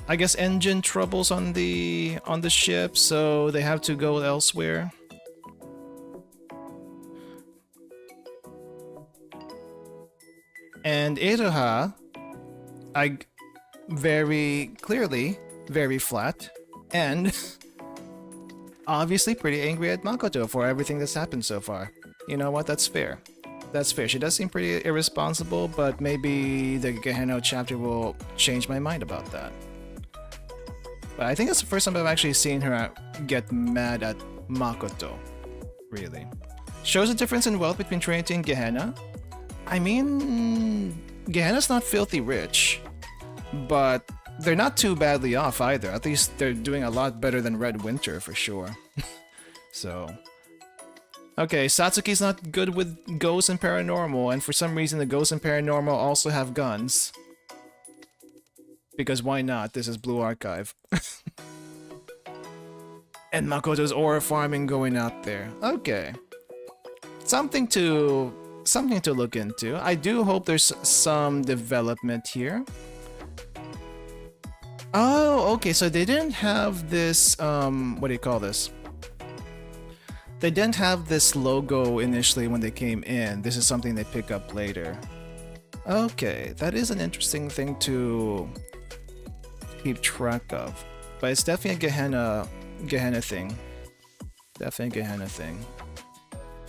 I guess engine troubles on the ship, so they have to go elsewhere. And IROHA, very clearly, very flat, and obviously pretty angry at Makoto for everything that's happened so far. You know what? That's fair. That's fair. She does seem pretty irresponsible, but maybe the Gehenna chapter will change my mind about that. But I think that's the first time I've actually seen her get mad at Makoto. Really. Shows a difference in wealth between Trinity and Gehenna. I mean, Gehenna's not filthy rich, but they're not too badly off either. At least they're doing a lot better than Red Winter for sure. So... Okay, Satsuki's not good with ghosts and paranormal, and for some reason the ghosts and paranormal also have guns. Because why not? This is Blue Archive. And Makoto's aura farming going out there. Okay. Something to look into. I do hope there's some development here. Oh, okay, so they didn't have this, what do you call this? They didn't have this logo initially when they came in. This is something they pick up later. Okay, that is an interesting thing to keep track of. But it's definitely a Gehenna thing. Definitely a Gehenna thing.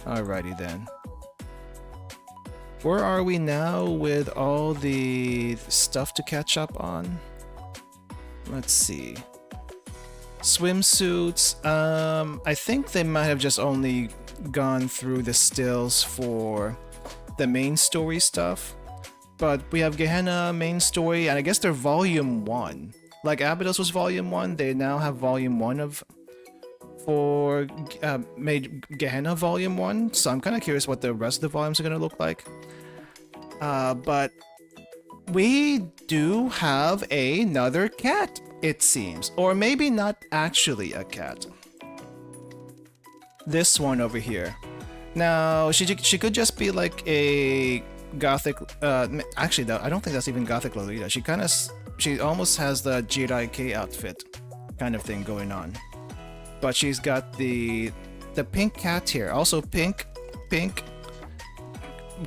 Alrighty then. Where are we now with all the stuff to catch up on? Let's see. Swimsuits, I think they might have just only gone through the stills for the main story stuff. But we have Gehenna main story, and I guess they're volume 1. Like Abydos was volume 1, they now have volume 1 for made Gehenna volume 1. So I'm kind of curious what the rest of the volumes are going to look like. But we do have another cat, it seems. Or maybe not actually a cat. This one over here. Now, she could just be like a gothic... actually, I don't think that's even gothic Lolita. She almost has the JIRAIKE outfit kind of thing going on. But she's got the pink cat here. Also pink.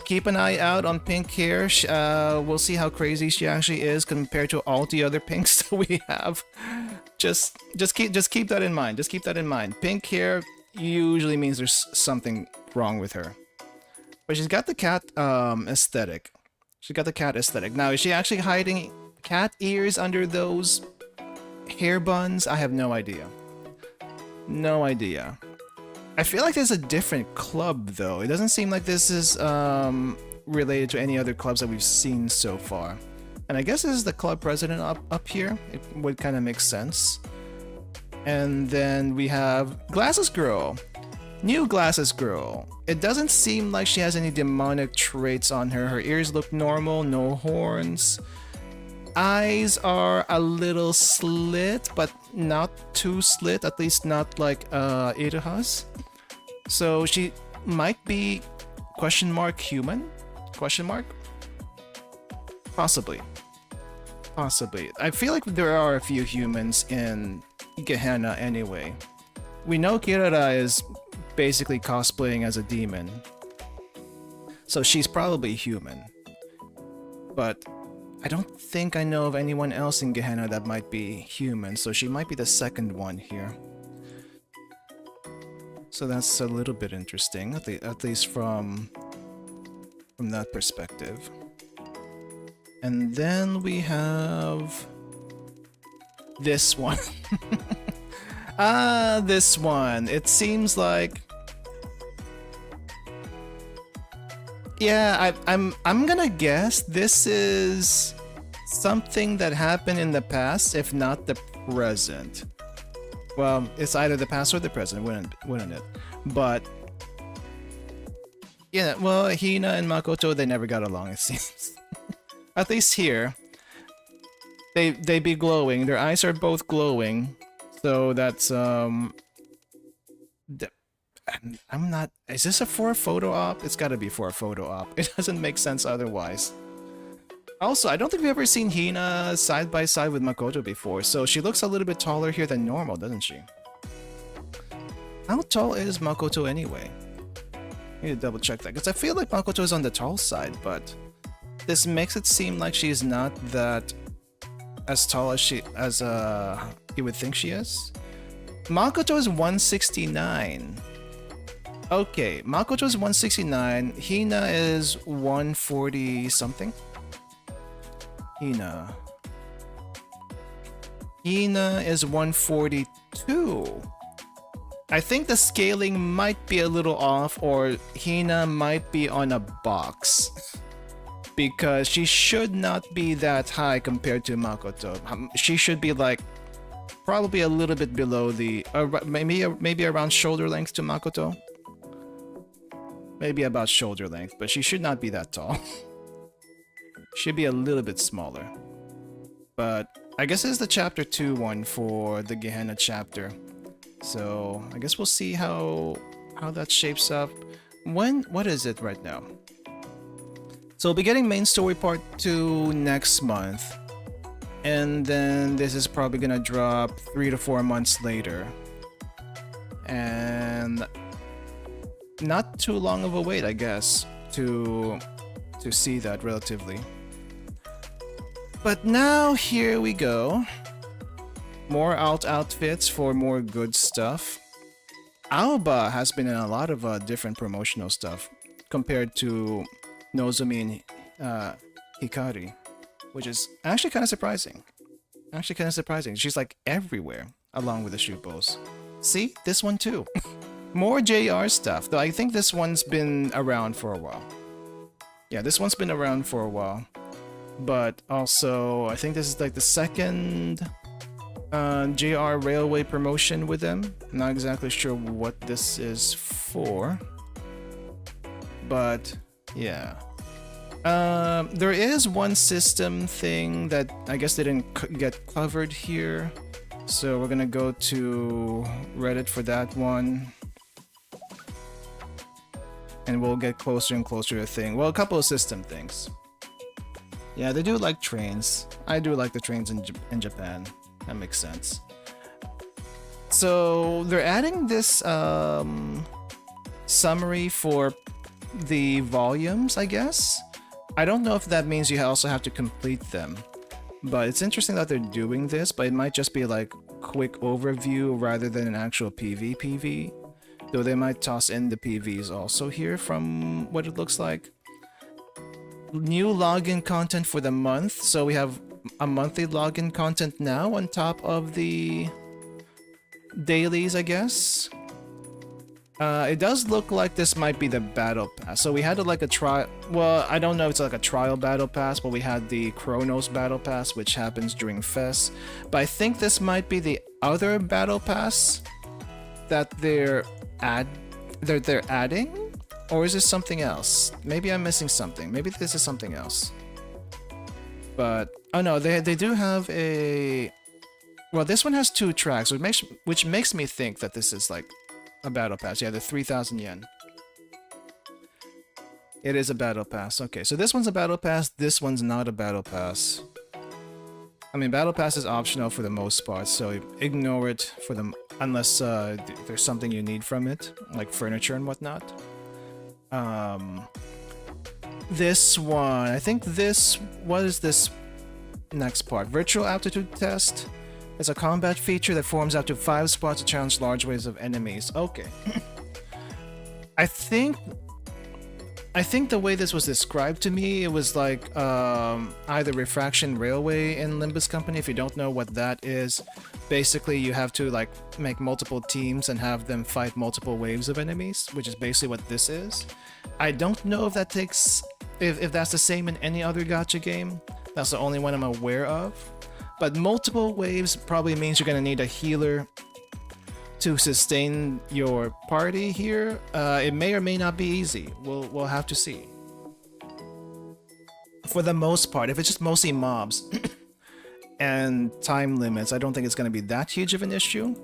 Keep an eye out on pink hair. We'll see how crazy she actually is compared to all the other pinks that we have. Just keep that in mind. Just keep that in mind. Pink hair usually means there's something wrong with her. But she's got the cat aesthetic. She's got the cat aesthetic. Now, is she actually hiding cat ears under those hair buns? I have no idea. No idea. I feel like there's a different club, though. It doesn't seem like this is related to any other clubs that we've seen so far. And I guess this is the club president up here. It would kind of make sense. And then we have Glasses Girl. New Glasses Girl. It doesn't seem like she has any demonic traits on her. Her ears look normal, no horns. Eyes are a little slit, but not too slit, at least not like IROHA's. So she might be question mark human? Question mark? Possibly. Possibly. I feel like there are a few humans in Gehenna anyway. We know Kirara is basically cosplaying as a demon. So she's probably human. But I don't think I know of anyone else in Gehenna that might be human, so she might be the second one here. So that's a little bit interesting, at least from that perspective. And then we have this one. This one. It seems like, yeah, I'm gonna guess this is something that happened in the past, if not the present. Well, it's either the past or the present, wouldn't it? But yeah, well, Hina and Makoto, they never got along, it seems. At least here, they be glowing. Their eyes are both glowing, so that's I'm not. Is this a for a photo op? It's got to be for a photo op. It doesn't make sense otherwise. Also, I don't think we've ever seen Hina side by side with Makoto before, so she looks a little bit taller here than normal, doesn't she? How tall is Makoto anyway? I need to double check that, because I feel like Makoto is on the tall side, but this makes it seem like she's not that as tall as you would think she is. Makoto is 169. Okay, Makoto's 169. Hina is 140 something. Hina is 142. I think the scaling might be a little off, or Hina might be on a box. Because she should not be that high compared to Makoto. She should be like probably a little bit below the maybe around shoulder length to Makoto. Maybe about shoulder length, but she should not be that tall. Should be a little bit smaller. But I guess this is the chapter 2 one for the Gehenna chapter. So I guess we'll see how that shapes up. What is it right now? So we'll be getting main story part 2 next month. And then this is probably gonna drop 3 to 4 months later. And not too long of a wait, I guess, to see that relatively. But now here we go. More outfits for more good stuff. Aoba has been in a lot of different promotional stuff compared to Nozomi and Hikari, which is actually kind of surprising. She's like everywhere along with the Shupos. See? This one too. More JR stuff, though I think this one's been around for a while. Yeah, this one's been around for a while. But also, I think this is like the second JR Railway promotion with them. I'm not exactly sure what this is for. But, yeah. There is one system thing that I guess they didn't get covered here. So we're gonna go to Reddit for that one. And we'll get closer and closer to a thing. Well, a couple of system things. Yeah, they do like trains. I do like the trains in Japan. That makes sense. So they're adding this summary for the volumes, I guess. I don't know if that means you also have to complete them. But it's interesting that they're doing this, but it might just be like quick overview rather than an actual PvP. Though they might toss in the PVs also here from what it looks like. New login content for the month. So we have a monthly login content now on top of the dailies, I guess. It does look like this might be the battle pass. So we had like a trial. Well, I don't know if it's like a trial battle pass, but we had the Chronos battle pass, which happens during FES. But I think this might be the other battle pass that they're adding, or is this something else? Maybe I'm missing something. Maybe this is something else. But oh no, they do have a. Well, this one has 2 tracks, which makes me think that this is like a battle pass. Yeah, the 3,000 yen. It is a battle pass. Okay, so this one's a battle pass. This one's not a battle pass. I mean, battle pass is optional for the most part, so ignore it for them unless there's something you need from it, like furniture and whatnot. This one, I think this, what is this next part? Virtual aptitude test. It's a combat feature that forms up to 5 spots to challenge large waves of enemies. Okay. I think the way this was described to me, it was like either Refraction Railway in Limbus Company. If you don't know what that is, basically you have to like make multiple teams and have them fight multiple waves of enemies, which is basically what this is. I don't know if that takes, if that's the same in any other gacha game. That's the only one I'm aware of. But multiple waves probably means you're gonna need a healer to sustain your party here. It may or may not be easy. We'll have to see. For the most part, if it's just mostly mobs and time limits, I don't think it's going to be that huge of an issue.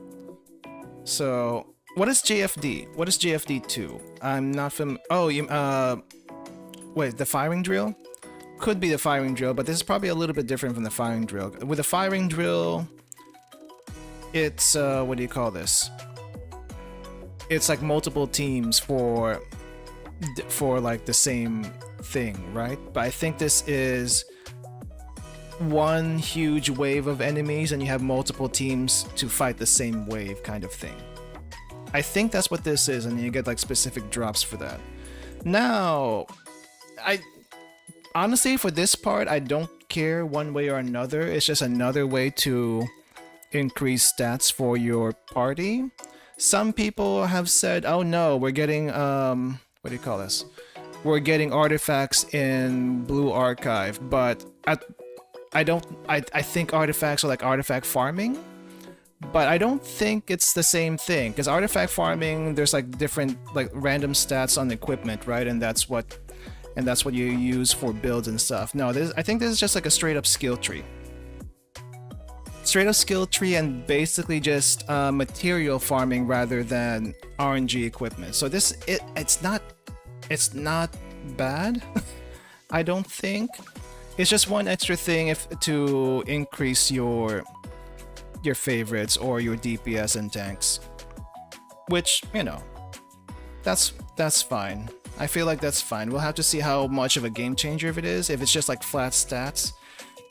So, what is JFD? What is JFD 2? I'm not familiar. Oh, wait, the firing drill? Could be the firing drill, but this is probably a little bit different from the firing drill. With the firing drill, it's what do you call this? It's like multiple teams for like the same thing, right? But I think this is one huge wave of enemies and you have multiple teams to fight the same wave kind of thing. I think that's what this is, and you get like specific drops for that. Now, I honestly, for this part, I don't care one way or another. It's just another way to increase stats for your party. Some people have said, oh no, we're getting what do you call this? We're getting artifacts in Blue Archive, but I think artifacts are like artifact farming, but I don't think it's the same thing, because artifact farming, there's like different like random stats on equipment, right? And that's what you use for builds and stuff. No, I think this is just like a straight up skill tree. Straight up skill tree, and basically just material farming rather than RNG equipment. So it's not bad. I don't think. It's just one extra thing to increase your favorites or your DPS and tanks, which, you know, that's fine. I feel like that's fine. We'll have to see how much of a game changer if it is. If it's just like flat stats,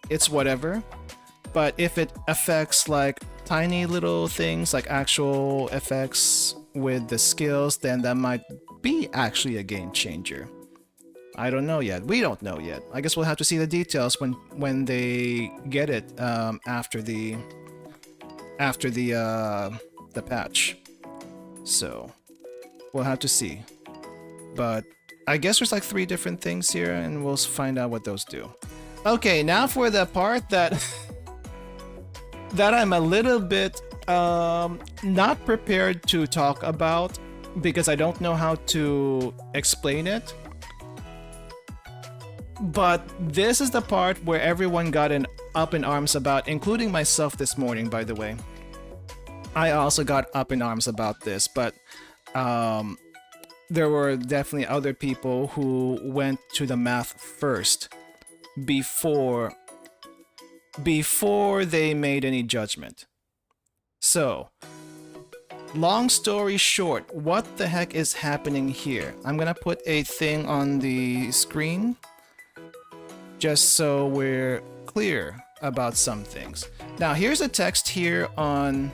it's whatever. But if it affects like tiny little things, like actual effects with the skills, then that might be actually a game changer. I don't know yet. We don't know yet. I guess we'll have to see the details when they get it after the patch. So we'll have to see. But I guess there's like 3 different things here, and we'll find out what those do. Okay, now for the part that that I'm a little bit not prepared to talk about, because I don't know how to explain it. But this is the part where everyone got up in arms about, including myself this morning, by the way. I also got up in arms about this, but there were definitely other people who went to the math first before they made any judgment. So, long story short, what the heck is happening here? I'm gonna put a thing on the screen just so we're clear about some things. Now, here's a text here on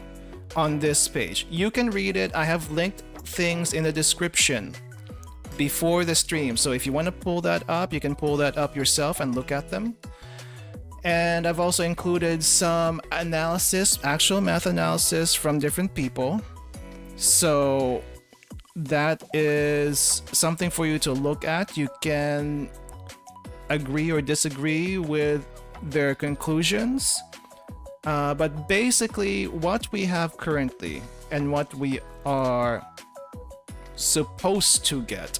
this page. You can read it. I have linked things in the description before the stream, so if you want to pull that up, you can pull that up yourself and look at them. And I've also included some analysis, actual math analysis from different people. So that is something for you to look at. You can agree or disagree with their conclusions. But basically, what we have currently and what we are supposed to get.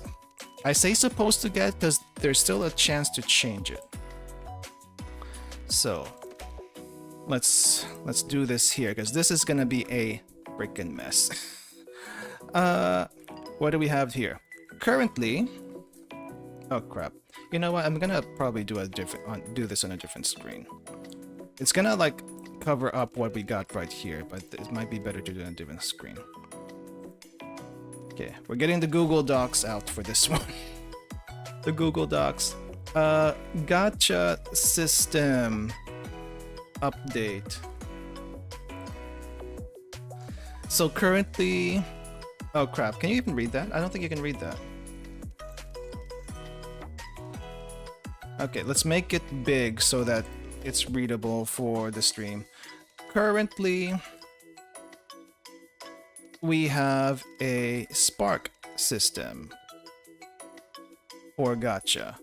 I say supposed to get because there's still a chance to change it. So let's do this here, because this is gonna be a freaking mess. What do we have here? Currently, oh crap. You know what? I'm gonna probably do this on a different screen. It's gonna like cover up what we got right here, but it might be better to do it on a different screen. Okay, we're getting the Google Docs out for this one. The Google Docs. Gacha system update. So currently, oh crap, can you even read that? I don't think you can read that. Okay, let's make it big so that it's readable for the stream. Currently, we have a Spark system for Gacha.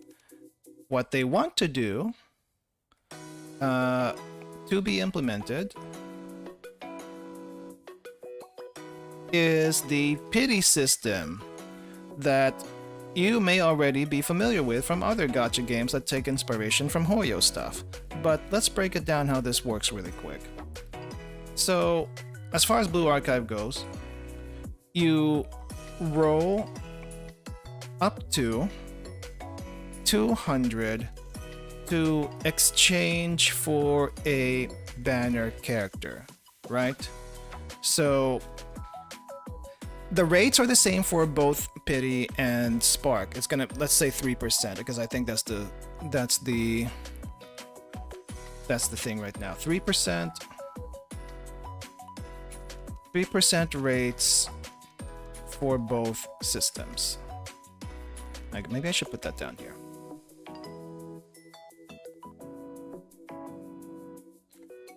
What they want to do to be implemented is the pity system that you may already be familiar with from other gacha games that take inspiration from Hoyo stuff. But let's break it down how this works really quick. So, as far as Blue Archive goes, you roll up to 200 to exchange for a banner character, right? So the rates are the same for both Pity and Spark. It's gonna, let's say 3%, because I think that's the thing right now. 3% rates for both systems. Like, maybe I should put that down here.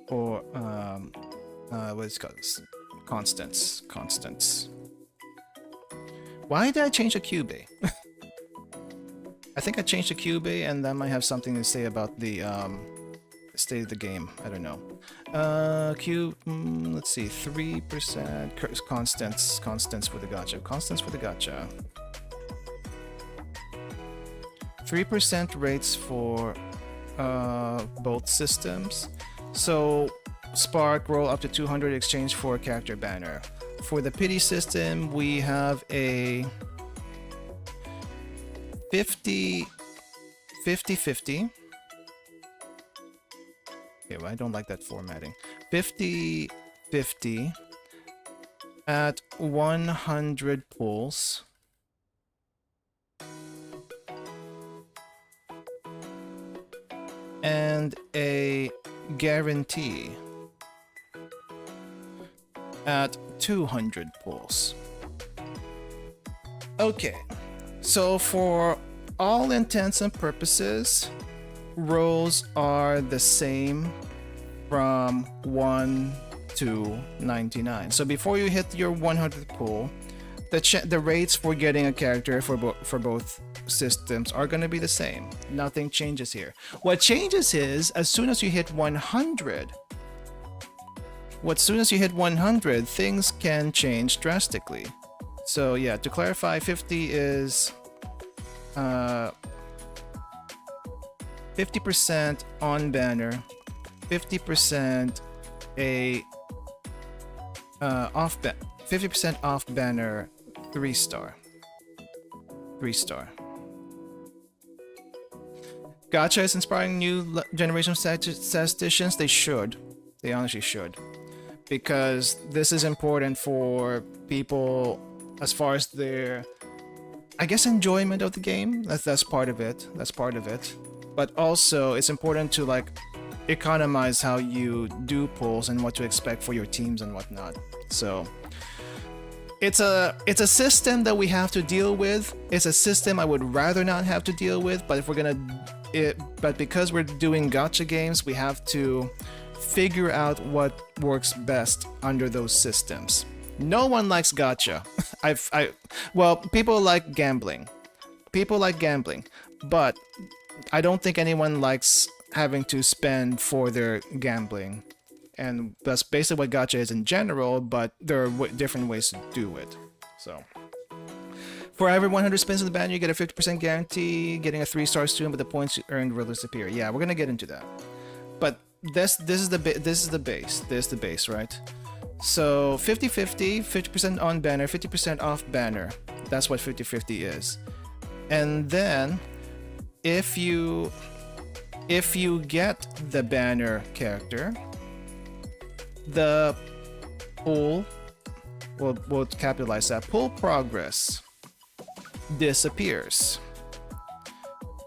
Or what is it called? Constants. Why did I change the QB? I think I changed the QB, and that might have something to say about the state of the game. I don't know. Let's see, 3% constants for the gacha. Constants for the gacha. 3% rates for both systems. So Spark roll up to 200 exchange for a character banner. For the pity system, we have a 50-50. Okay, well, I don't like that formatting. 50-50 at 100 pulls. And a guarantee at 200 pulls. Okay, so for all intents and purposes, rolls are the same from 1 to 99. So before you hit your 100th pull, the rates for getting a character for both systems are going to be the same. Nothing changes here. What changes is as soon as you hit 100, things can change drastically. So yeah, to clarify, 50 is 50% on banner, 50% off 50% off banner, 3-star. Gacha is inspiring new generation of statisticians. They honestly should, because this is important for people as far as their, I guess, enjoyment of the game. That's part of it. But also, it's important to like economize how you do pulls and what to expect for your teams and whatnot. So it's a system that we have to deal with. It's a system I would rather not have to deal with, but but because we're doing gacha games, we have to figure out what works best under those systems. No one likes gacha. Well, people like gambling, but I don't think anyone likes having to spend for their gambling. And that's basically what gacha is in general, but there are different ways to do it. So for every 100 spins in the banner, you get a 50% guarantee, getting a 3-star student, but the points you earned will disappear. Yeah, we're gonna get into that. But this is the base, right? So 50-50, 50% on banner, 50% off banner. That's what 50-50 is. And then if you get the banner character, the pull, we'll capitalize that, pull progress disappears.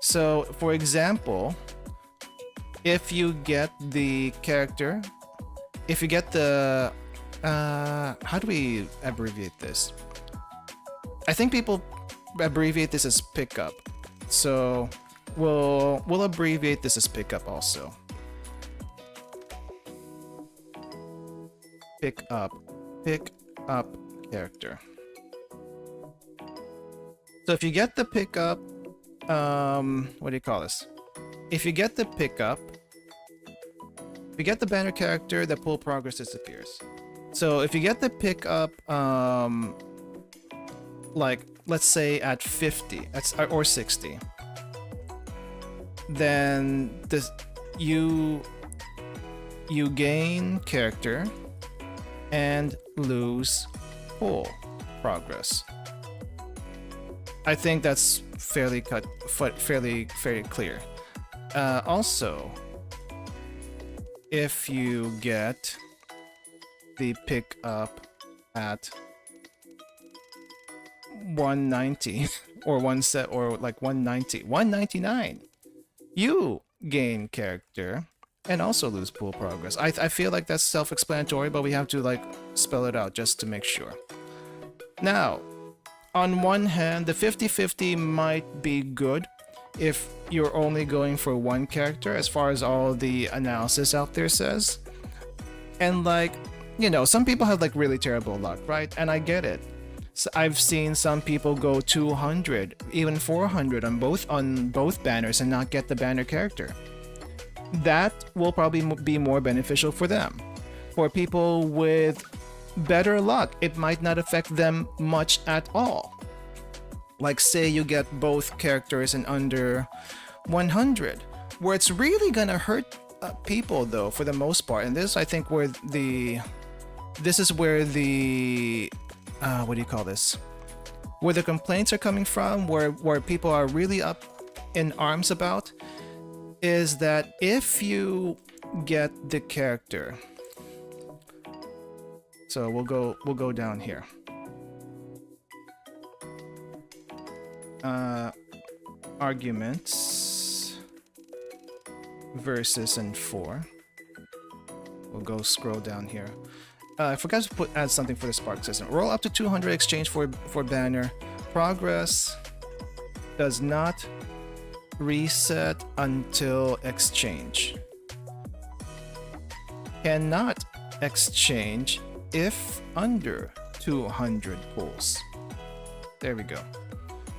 So for example, if you get the character, if you get the how do we abbreviate this? I think people abbreviate this as pickup, so we'll abbreviate this as pickup also. Pick up character. So if you get the pickup, what do you call this? If you get the pickup, if you get the banner character, the pull progress disappears. So if you get the pickup, like let's say at 50, or 60, then you gain character and lose pull progress. I think that's fairly clear. Also, if you get the pick up at 190 or 199, you gain character and also lose pull progress. I feel like that's self-explanatory, but we have to like spell it out just to make sure. Now, on one hand, the 50-50 might be good if you're only going for one character, as far as all the analysis out there says. And like, you know, some people have like really terrible luck, right? And I get it. So I've seen some people go 200, even 400 on both banners and not get the banner character. That will probably be more beneficial for them. For people with better luck, it might not affect them much at all. Like say you get both characters in under 100, where it's really gonna hurt people though for the most part. And this, I think, this is where the what do you call this? Where the complaints are coming from, where people are really up in arms about, is that if you get the character. So we'll go down here. Arguments versus and for. We'll go scroll down here. I forgot to add something for the Spark system. Roll up to 200 exchange for banner. Progress does not reset until exchange. Cannot exchange if under 200 pulls. There we go.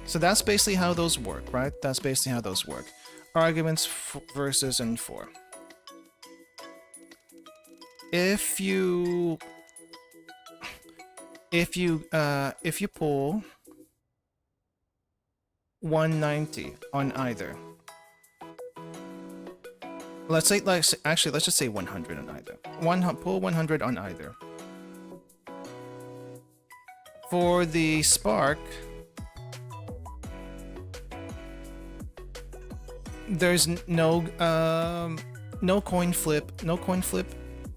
So that's basically how those work, right? That's basically how those work. Arguments versus and for. If you pull 190 on either. Let's say, actually, let's just say 100 on either. Pull 100 on either. For the Spark, there's no coin flip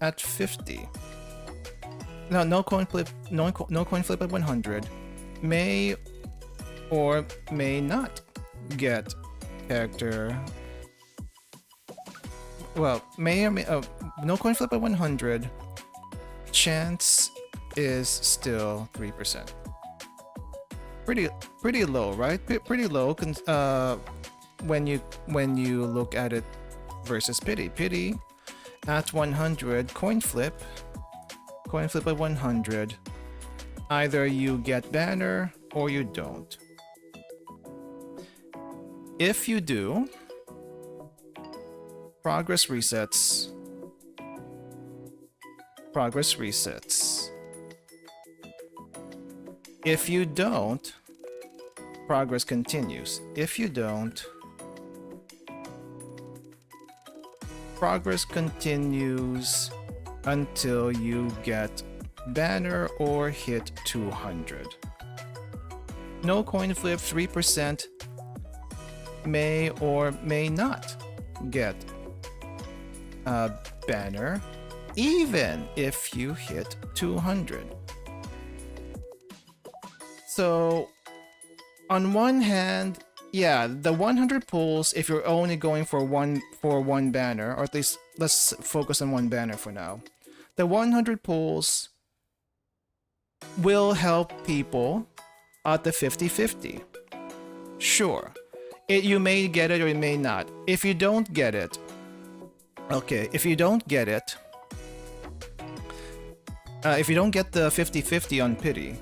at 50. No coin flip at 100. May or may not get character. Well, may or may no coin flip at 100. Chance is still 3%. Pretty low, right? Pretty low. When you look at it versus pity. Pity at 100, coin flip at 100. Either you get banner or you don't. If you do, progress resets. If you don't, progress continues. If you don't, progress continues until you get banner or hit 200. No coin flip, 3% may or may not get a banner, even if you hit 200. So, on one hand, yeah, the 100 pulls, if you're only going for one banner, or at least let's focus on one banner for now. The 100 pulls will help people at the 50-50. Sure. You may get it or you may not. If you don't get it, okay, if you don't get it, if you don't get the 50-50 on pity,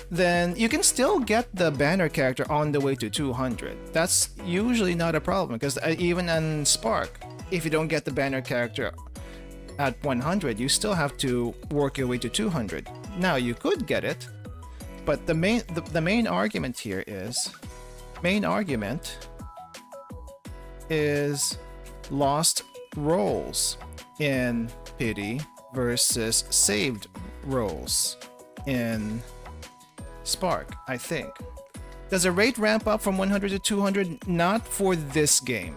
then you can still get the banner character on the way to 200. That's usually not a problem, because even on Spark, if you don't get the banner character at 100, you still have to work your way to 200. Now, you could get it, but the main argument here is, lost rolls in pity versus saved rolls in Spark, I think. Does the rate ramp up from 100 to 200? Not for this game.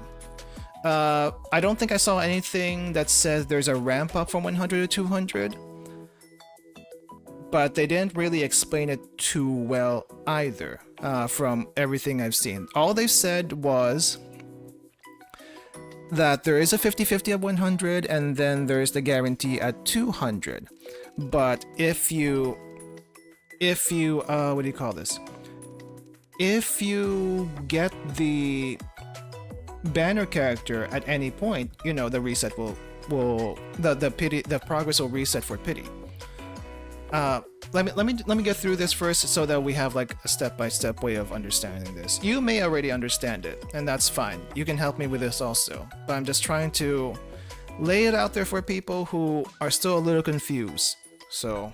I don't think I saw anything that says there's a ramp up from 100 to 200. But they didn't really explain it too well either, from everything I've seen. All they said was that there is a 50-50 at 100, and then there's the guarantee at 200. But if you what do you call this? if you get the banner character at any point, you know, the reset will the progress will reset for pity. Let me get through this first so that we have like a step-by-step way of understanding this. You may already understand it, and that's fine. You can help me with this also, but I'm just trying to lay it out there for people who are still a little confused. So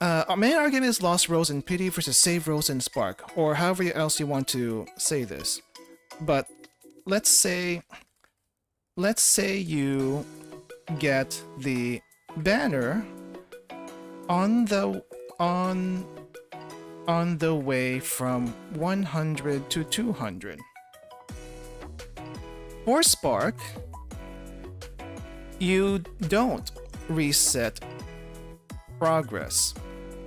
our main argument is lost roles in pity versus save roles in spark, or however else you want to say this. But let's say you get the banner on the way from 100 to 200. For spark, you don't reset progress.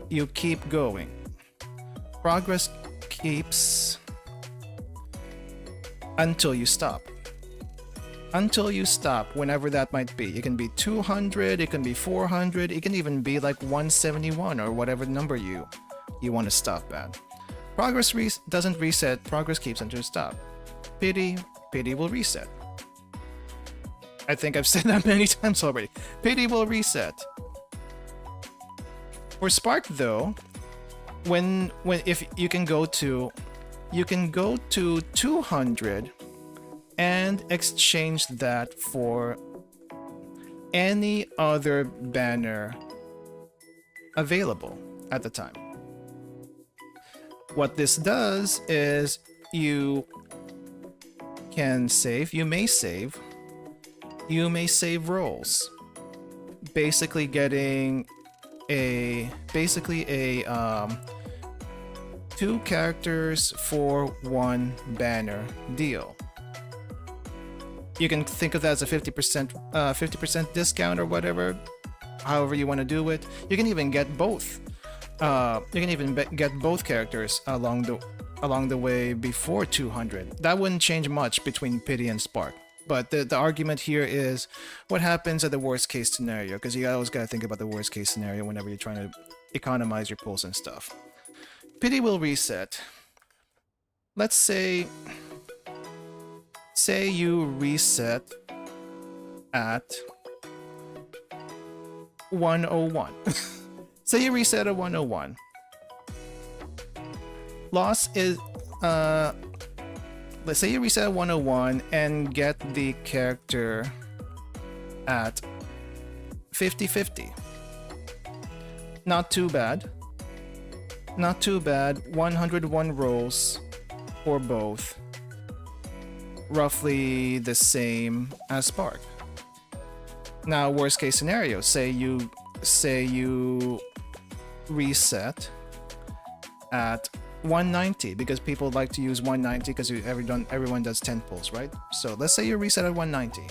You keep going. Progress keeps until you stop. Until you stop, whenever that might be. It can be 200, it can be 400, it can even be like 171 or whatever number you want to stop at. Progress doesn't reset, progress keeps until you stop. Pity will reset. I think I've said that many times already. Pity will reset. For spark though, if you can go to 200 and exchange that for any other banner available at the time. What this does is you can save, you may save roles. Basically getting a 2 characters for 1 banner deal. You can think of that as a 50% discount or whatever, however you want to do it. You can even get both. Get both characters along the way before 200. That wouldn't change much between pity and spark. But the argument here is what happens at the worst case scenario, because you always gotta think about the worst case scenario whenever you're trying to economize your pulls and stuff. Pity will reset. Let's say you reset at 101. Say you reset at 101. Loss is let's say you reset at 101 and get the character at 50-50. Not too bad. Not too bad. 101 rolls for both. Roughly the same as spark. Now, worst case scenario, say you reset at 190, because people like to use 190 because everyone does 10 pulls, right? So let's say you reset at 190.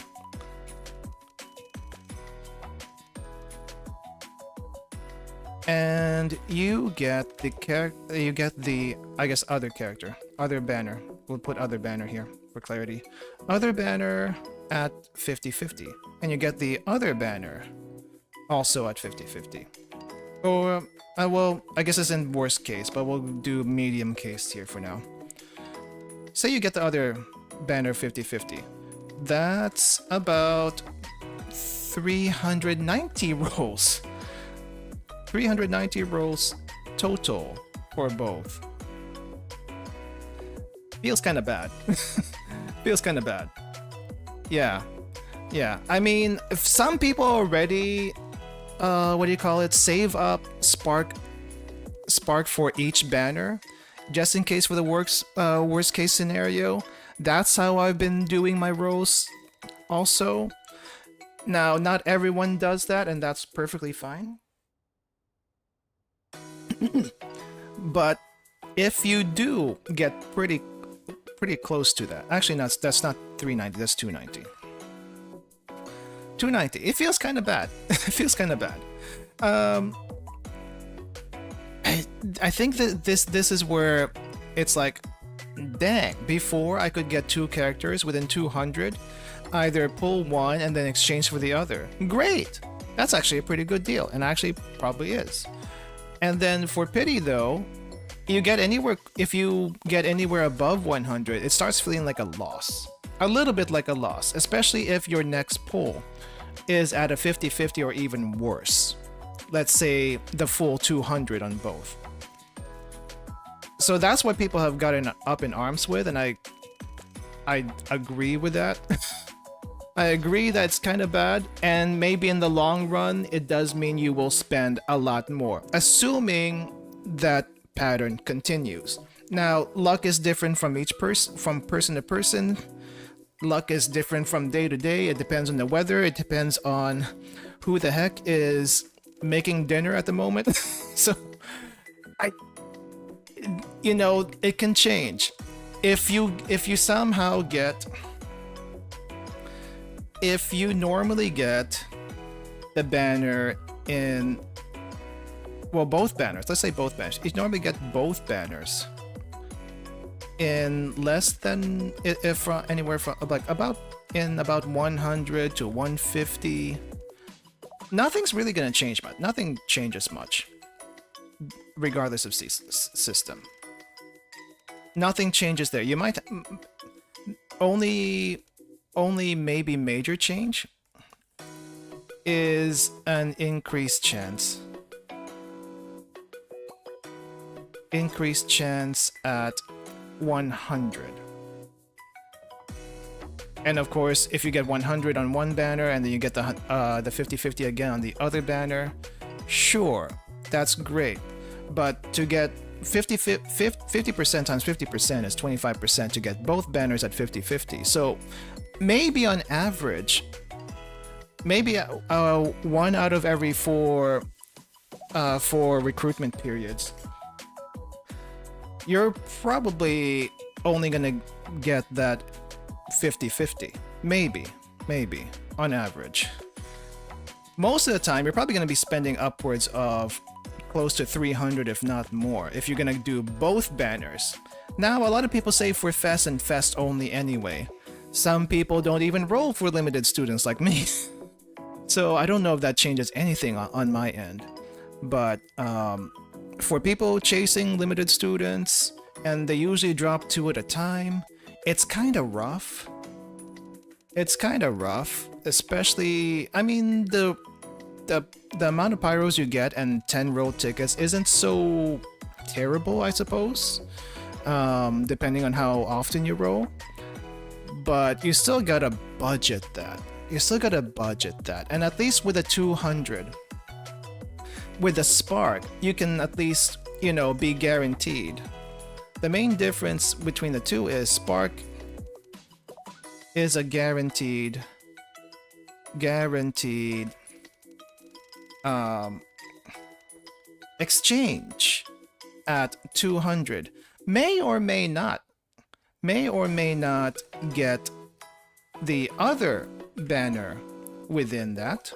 And you get the I guess other character, other banner. We'll put other banner here for clarity. Other banner at 50-50. And you get the other banner also at 50-50. Or well, I guess it's in worst case, but we'll do medium case here for now. Say you get the other banner 50-50. That's about 390 rolls. 390 rolls total for both. Feels kind of bad. Feels kind of bad. Yeah. I mean, if some people already what do you call it, save up spark for each banner just in case for the worst case scenario. That's how I've been doing my rolls also. Now, not everyone does that, and that's perfectly fine. But if you do get pretty close to that, actually that's not 390, that's 290. 290. It feels kind of bad. It feels kind of bad. I think that this is where it's like, dang, before I could get 2 characters within 200, either pull one and then exchange for the other. Great! That's actually a pretty good deal, and actually probably is. And then for pity though, you get anywhere, if you get anywhere above 100, it starts feeling like a loss. A little bit like a loss, especially if your next pull is at a 50-50 or even worse. Let's say the full 200 on both. So that's what people have gotten up in arms with, and I agree with that. I agree that it's kind of bad, and maybe in the long run, it does mean you will spend a lot more, assuming that pattern continues. Now, luck is different from each person, from person to person. Luck is different from day to day. It depends on the weather. It depends on who the heck is making dinner at the moment. So, you know, it can change. If you somehow get, if you normally get the banner in, well, both banners, let's say both banners, you normally get both banners in less than, if anywhere from like about 100 to 150, nothing's really going to change much. Nothing changes much regardless of system. Nothing changes there. You might only maybe major change is an increased chance at 100. And of course, if you get 100 on one banner and then you get the 50-50 again on the other banner, sure, that's great. But to get 50% times 50% is 25% to get both banners at 50-50. So maybe on average, maybe 1 out of every 4 recruitment periods, you're probably only gonna get that 50-50. Maybe on average. Most of the time, you're probably gonna be spending upwards of close to 300, if not more, if you're gonna do both banners. Now, a lot of people say for FES and FES only anyway. Some people don't even roll for limited students like me. So I don't know if that changes anything on my end. But for people chasing limited students, and they usually drop 2 at a time, it's kind of rough. It's kind of rough, especially, I mean, the amount of pyros you get and 10 roll tickets isn't so terrible, I suppose, depending on how often you roll. But you still gotta budget that. And at least with a 200, with a spark, you can at least, you know, be guaranteed. The main difference between the two is spark is a guaranteed exchange at 200. May or may not get the other banner within that.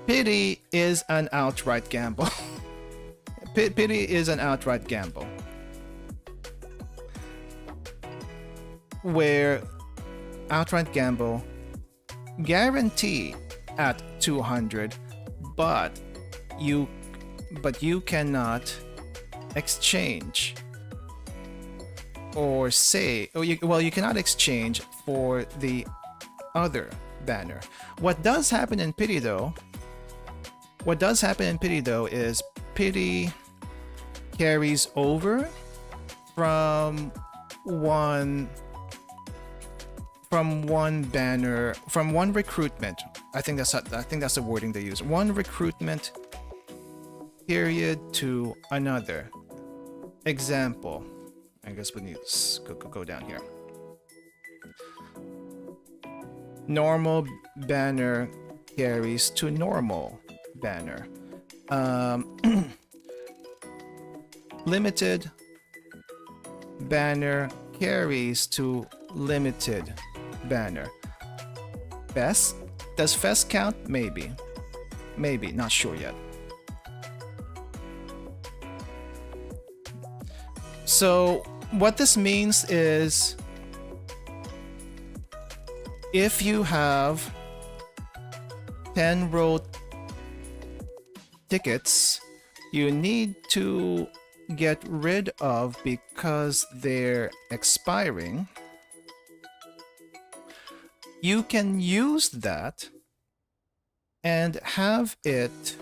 Pity is an outright gamble. Pity is an outright gamble. Where outright gamble guarantee at 200, but you cannot exchange or say, you cannot exchange for the other banner. What does happen in pity though is pity carries over from one banner, from one recruitment. I think that's the wording they use. One recruitment period to another. Example. I guess we need to go down here. Normal banner carries to normal banner. Limited banner carries to limited banner. FES? Does FES count? Maybe, not sure yet. So what this means is, if you have 10 roll tickets you need to get rid of because they're expiring, you can use that and have it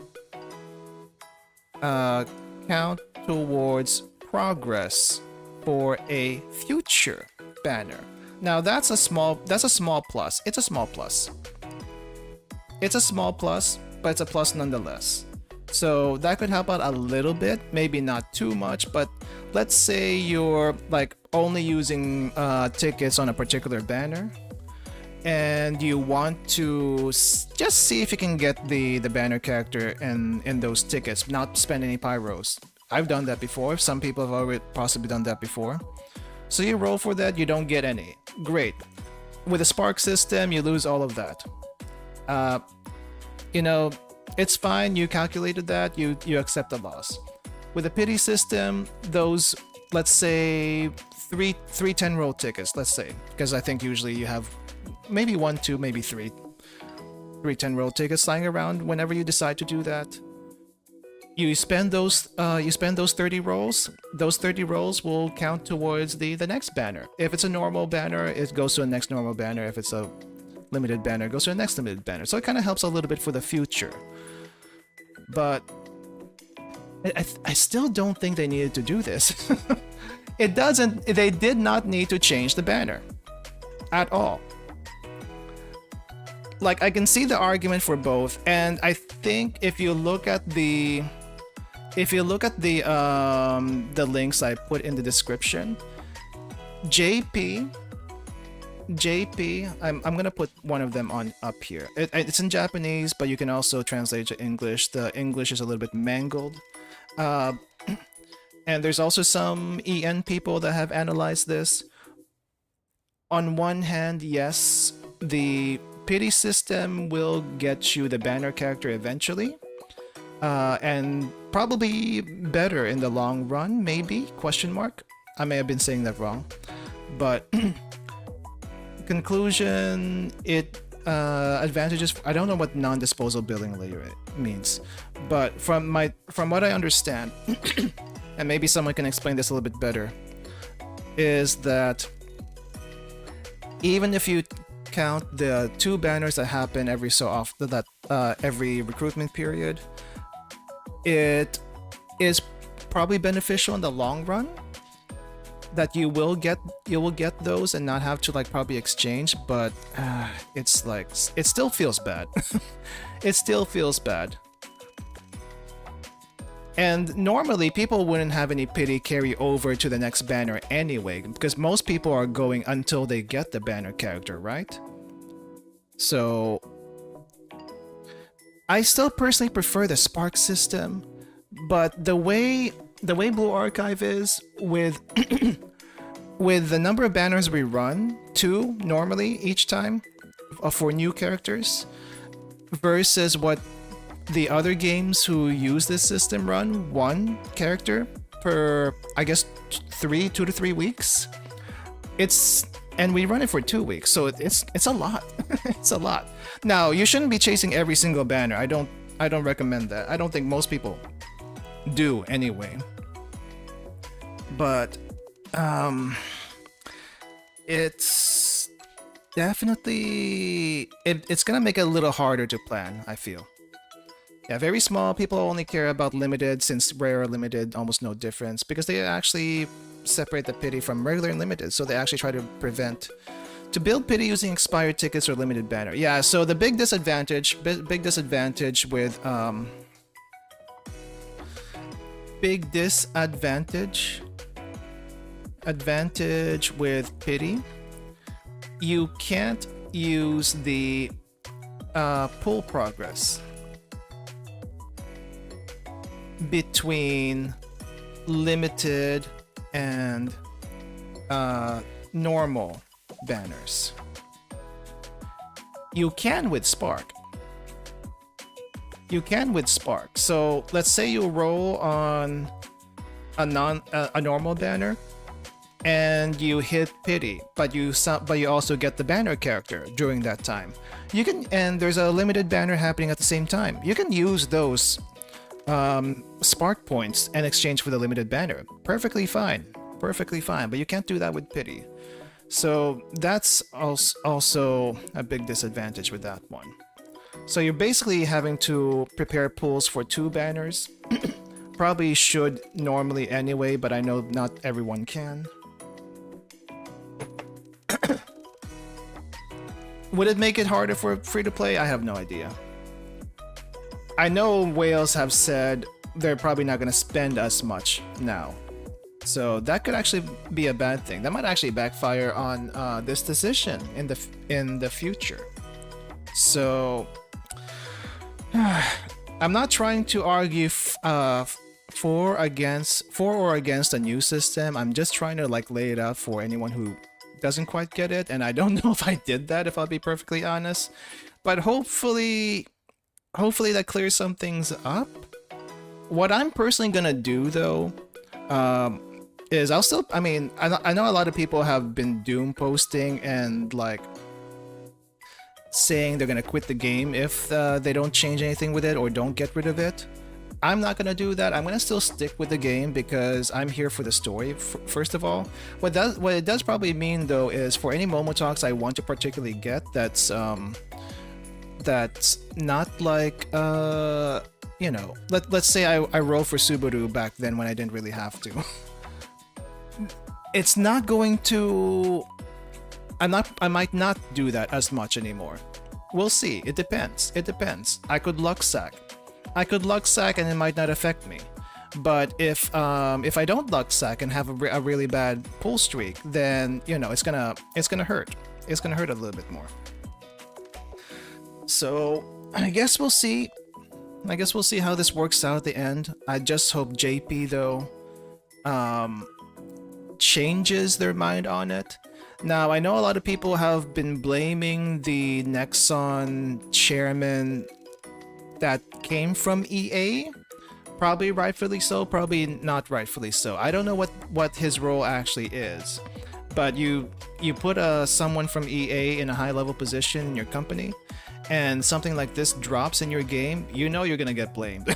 count towards progress for a future banner. Now that's a small plus. It's a small plus. It's a small plus, but it's a plus nonetheless. So that could help out a little bit, maybe not too much, but let's say you're like only using tickets on a particular banner and you want to just see if you can get the banner character in those tickets, not spend any pyros. I've done that before. Some people have already possibly done that before. So you roll for that, you don't get any. Great. With a spark system, you lose all of that. You know, it's fine, you calculated that, you accept the loss. With a pity system, those, let's say, three 10-roll tickets, let's say, because I think usually you have maybe 1, 2, maybe 3 10-roll tickets lying around whenever you decide to do that. You spend those 30 rolls. Those 30 rolls will count towards the next banner. If it's a normal banner, it goes to the next normal banner. If it's a limited banner, it goes to the next limited banner. So it kind of helps a little bit for the future. But I still don't think they needed to do this. They did not need to change the banner at all. Like, I can see the argument for both, and I think if you look at the links I put in the description, JP, I'm gonna put one of them on up here. It's in Japanese, but you can also translate to English. The English is a little bit mangled. And there's also some EN people that have analyzed this. On one hand, yes, the pity system will get you the banner character eventually. And probably better in the long run, maybe? Question mark? I may have been saying that wrong. But conclusion, it advantages. I don't know what non-disposal billing layer means, but from what I understand, and maybe someone can explain this a little bit better, is that even if you count the 2 banners that happen every so often, that every recruitment period, it is probably beneficial in the long run that you will get those and not have to like probably exchange, but it's like, it still feels bad. It still feels bad. And normally people wouldn't have any pity carry over to the next banner anyway, because most people are going until they get the banner character, right? So I still personally prefer the spark system, but the way Blue Archive is with with the number of banners we run, 2 normally each time for new characters, versus what the other games who use this system run, 1 character per, I guess, 2 to 3 weeks. And we run it for 2 weeks, so it's a lot. It's a lot. Now, you shouldn't be chasing every single banner. I don't recommend that. I don't think most people do anyway. But it's definitely it's gonna make it a little harder to plan, I feel. Yeah, very small. People only care about limited, since rare or limited, almost no difference, because they actually separate the pity from regular and limited, so they actually try to build pity using expired tickets or limited banner. Yeah, so the big disadvantage with pity, you can't use the pull progress between limited and normal banners. You can with Spark. So let's say you roll on a normal banner and you hit pity, but you also get the banner character during that time. And there's a limited banner happening at the same time. You can use those spark points in exchange for the limited banner. Perfectly fine. Perfectly fine. But you can't do that with pity. So that's also a big disadvantage with that one. So you're basically having to prepare pools for 2 banners. Probably should normally anyway, but I know not everyone can. Would it make it harder for free-to-play? I have no idea. I know whales have said they're probably not going to spend as much now. So that could actually be a bad thing. That might actually backfire on this decision in the future. So I'm not trying to argue for or against a new system. I'm just trying to like lay it out for anyone who doesn't quite get it, and I don't know if I did that, if I'll be perfectly honest. But hopefully that clears some things up. What I'm personally gonna do though, is I'll still, I mean, I know a lot of people have been doom posting and like saying they're gonna quit the game if they don't change anything with it or don't get rid of it. I'm not gonna do that. I'm gonna still stick with the game because I'm here for the story, first of all. What it does probably mean though is for any Momo talks I want to particularly get that's not like you know, let's say I roll for Subaru back then when I didn't really have to. It's not going to, I might not do that as much anymore. We'll see. It depends. It depends. I could luck sack and it might not affect me. But if I don't luck sack and have a really bad pull streak, then you know it's gonna hurt. It's gonna hurt a little bit more. So I guess we'll see. I guess we'll see how this works out at the end. I just hope JP though changes their mind on it. Now I know a lot of people have been blaming the Nexon chairman that came from EA. Probably rightfully so, probably not rightfully so. I don't know what his role actually is. But you put someone from EA in a high level position in your company, and something like this drops in your game, you know you're gonna get blamed.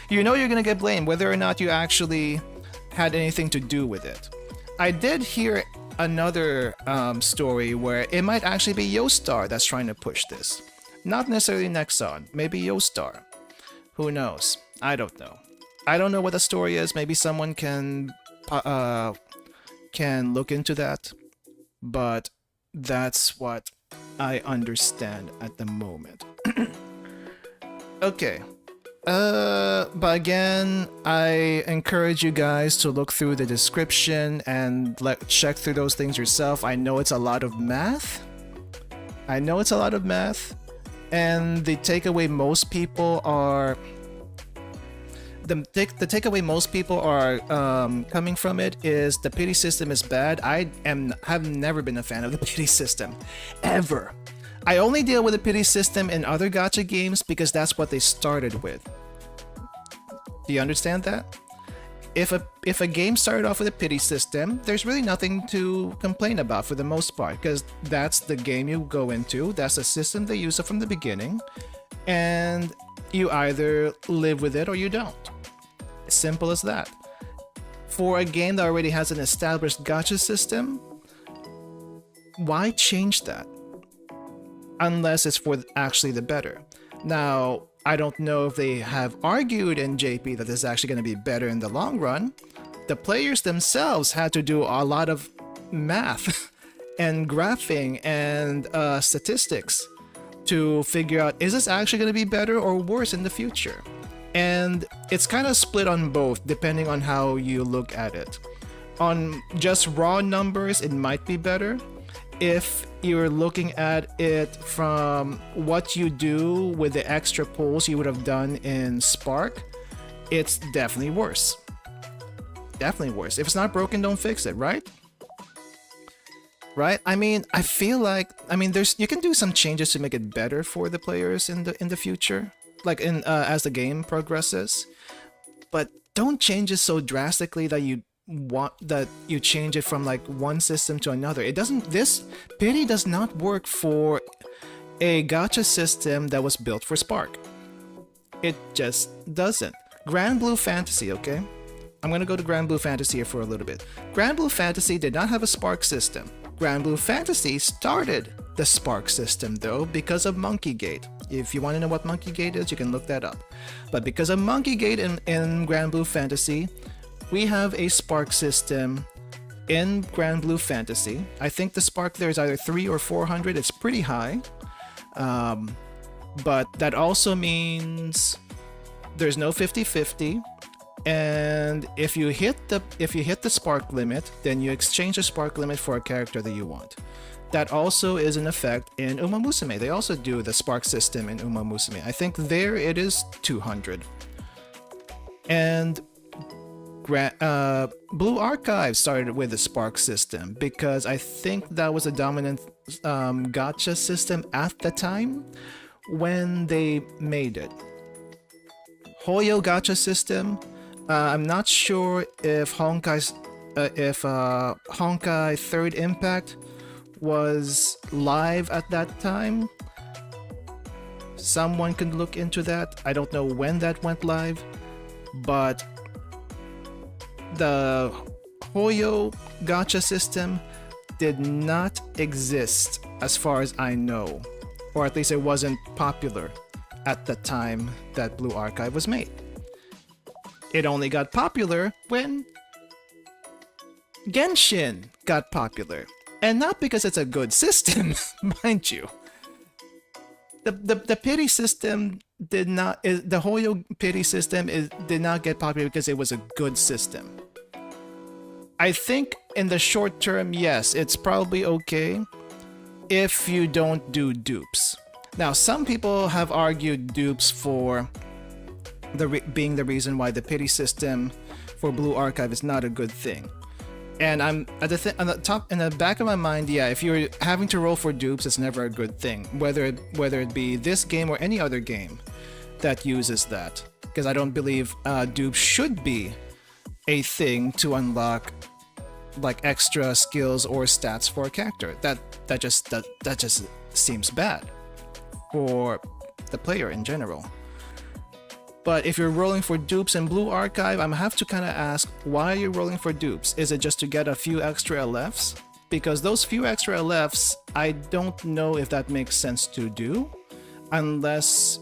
You know you're gonna get blamed whether or not you actually had anything to do with it. I did hear another story where it might actually be Yostar that's trying to push this. Not necessarily Nexon, maybe Yostar. Who knows? I don't know. I don't know what the story is. Maybe someone can look into that. But that's what I understand at the moment. Okay. But again, I encourage you guys to look through the description and check through those things yourself. I know it's a lot of math. And the takeaway most people are coming from it is the pity system is bad. Have never been a fan of the pity system, ever. I only deal with the pity system in other gacha games because that's what they started with. Do you understand that? If a game started off with a pity system, there's really nothing to complain about for the most part, because that's the game you go into, that's the system they use from the beginning, and you either live with it or you don't. Simple as that. For a game that already has an established gacha system, why change that? Unless it's for actually the better. Now, I don't know if they have argued in JP that this is actually going to be better in the long run. The players themselves had to do a lot of math and graphing and statistics to figure out, is this actually going to be better or worse in the future? And it's kind of split on both depending on how you look at it. On just raw numbers, it might be better. If you're looking at it from what you do with the extra pulls you would have done in Spark, it's definitely worse. Definitely worse. If it's not broken, don't fix it, right? Right? I mean, I feel like, you can do some changes to make it better for the players in the future, like as the game progresses, but don't change it so drastically that you change it from like one system to another. This pity does not work for a gacha system that was built for Spark. It just doesn't. Grand Blue Fantasy, okay? I'm gonna go to Grand Blue Fantasy here for a little bit. Grand Blue Fantasy did not have a spark system. Grand Blue Fantasy started the spark system though because of Monkey Gate. If you want to know what Monkey Gate is, you can look that up. But because of Monkey Gate in Grand Blue Fantasy, we have a spark system in Grand Blue Fantasy. I think the spark there is either 300 or 400. It's pretty high. But that also means there's no 50-50. And if you hit the spark limit, then you exchange the spark limit for a character that you want. That also is an effect in Uma Musume. They also do the spark system in Uma Musume. I think there it is 200. And Blue Archive started with the spark system because I think that was a dominant gacha system at the time when they made it. Hoyo gacha system. I'm not sure if Honkai Third Impact was live at that time. Someone can look into that. I don't know when that went live, but the Hoyo gacha system did not exist as far as I know, or at least it wasn't popular at the time that Blue Archive was made. It only got popular when Genshin got popular. And not because it's a good system, mind you. The pity system did not, the Hoyo pity system did not get popular because it was a good system. I think in the short term, yes, it's probably okay if you don't do dupes. Now, some people have argued dupes for being the reason why the pity system for Blue Archive is not a good thing. And I'm at in the back of my mind, yeah, if you're having to roll for dupes, it's never a good thing. Whether it be this game or any other game that uses that, because I don't believe dupes should be a thing to unlock like extra skills or stats for a character. That just seems bad for the player in general. But if you're rolling for dupes in Blue Archive, I'm have to kind of ask, why are you rolling for dupes? Is it just to get a few extra LFs? Because those few extra LFs, I don't know if that makes sense to do, unless,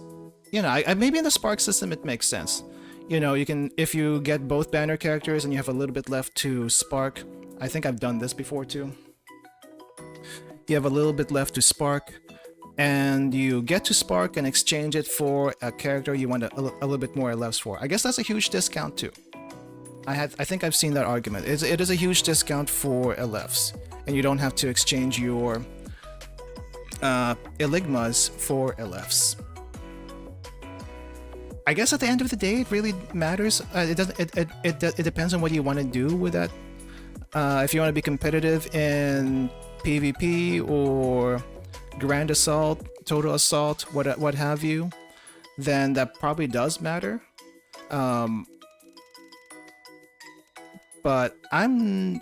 you know, maybe in the Spark system it makes sense. You know, you can, if you get both banner characters and you have a little bit left to Spark, I think I've done this before too. You have a little bit left to Spark, and you get to Spark and exchange it for a character you want a little bit more LFs for. I guess that's a huge discount too. I think I've seen that argument. It is a huge discount for LFs, and you don't have to exchange your Eligmas for LFs. I guess at the end of the day, it really matters. It depends on what you want to do with that. If you want to be competitive in PvP or Grand Assault, Total Assault, what have you, then that probably does matter. But I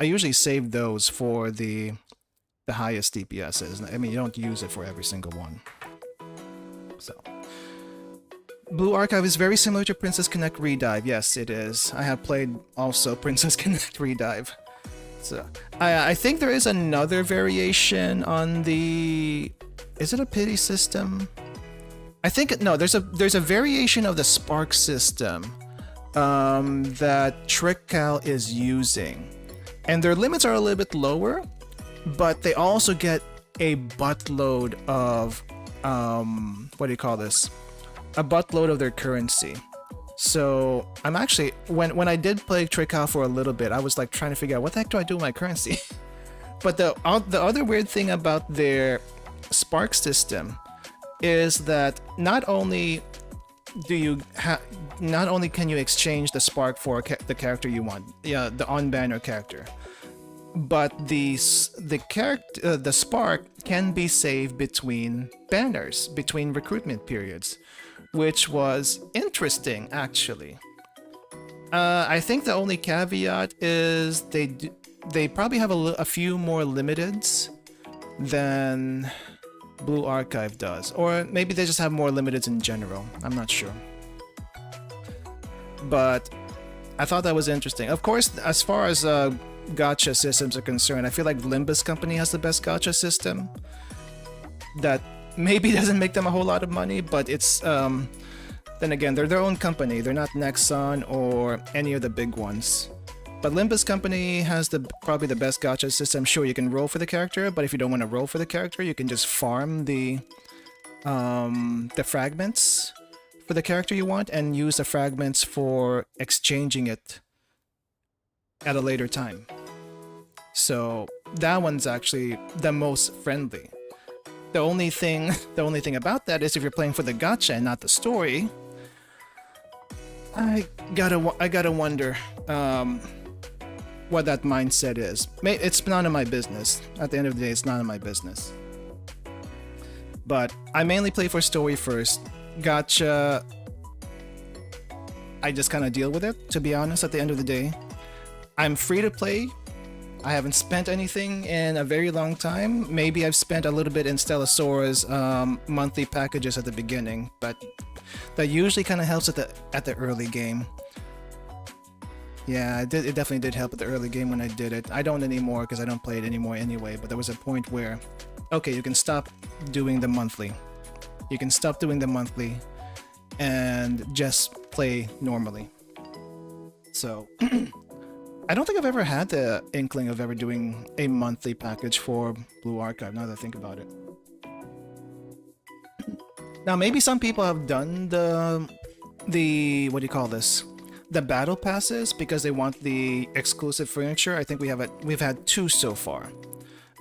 usually save those for the highest DPSs. I mean, you don't use it for every single one. So Blue Archive is very similar to Princess Connect Redive. Yes, it is. I have played also Princess Connect Redive. So I think there is another variation on the... Is it a pity system? I think no. There's a variation of the Spark system that TrickCal is using, and their limits are a little bit lower, but they also get a buttload of what do you call this? A buttload of their currency. So I'm actually, when I did play TrickCal for a little bit, I was like trying to figure out what the heck do I do with my currency. But the other weird thing about their Spark system is that not only can you exchange the Spark for the character you want, yeah, the on-banner character, but the Spark can be saved between banners, between recruitment periods, which was interesting, actually. I think the only caveat is they probably have a few more limiteds than Blue Archive does. Or maybe they just have more limiteds in general. I'm not sure. But I thought that was interesting. Of course, as far as gacha systems are concerned, I feel like Limbus Company has the best gacha system. That maybe doesn't make them a whole lot of money, but it's then again, they're their own company. They're not Nexon or any of the big ones. But Limbus Company has probably the best gacha system. Sure, you can roll for the character, but if you don't want to roll for the character, you can just farm the fragments for the character you want and use the fragments for exchanging it at a later time. So that one's actually the most friendly. The only thing about that is if you're playing for the gacha and not the story, I gotta wonder what that mindset is. It's none of my business. At the end of the day, it's none of my business. But I mainly play for story first. Gacha, I just kind of deal with it, to be honest, at the end of the day. I'm free to play. I haven't spent anything in a very long time. Maybe I've spent a little bit in Stellasaura's monthly packages at the beginning, but that usually kind of helps at the early game. Yeah, it definitely did help at the early game when I did it. I don't anymore because I don't play it anymore anyway, but there was a point where, okay, you can stop doing the monthly. You can stop doing the monthly and just play normally. So, I don't think I've ever had the inkling of ever doing a monthly package for Blue Archive, now that I think about it. Now, maybe some people have done the what do you call this? The battle passes because they want the exclusive furniture. I think we've had 2 so far.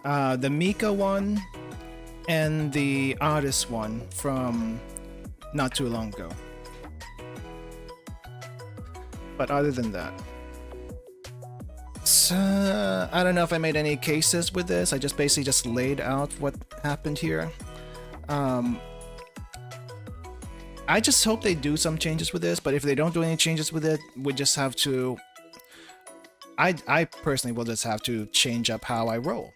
The Mika one and the Artist one from not too long ago. But other than that, so, I don't know if I made any cases with this. I just basically just laid out what happened here. I just hope they do some changes with this, but if they don't do any changes with it, we just have to... I personally will just have to change up how I roll.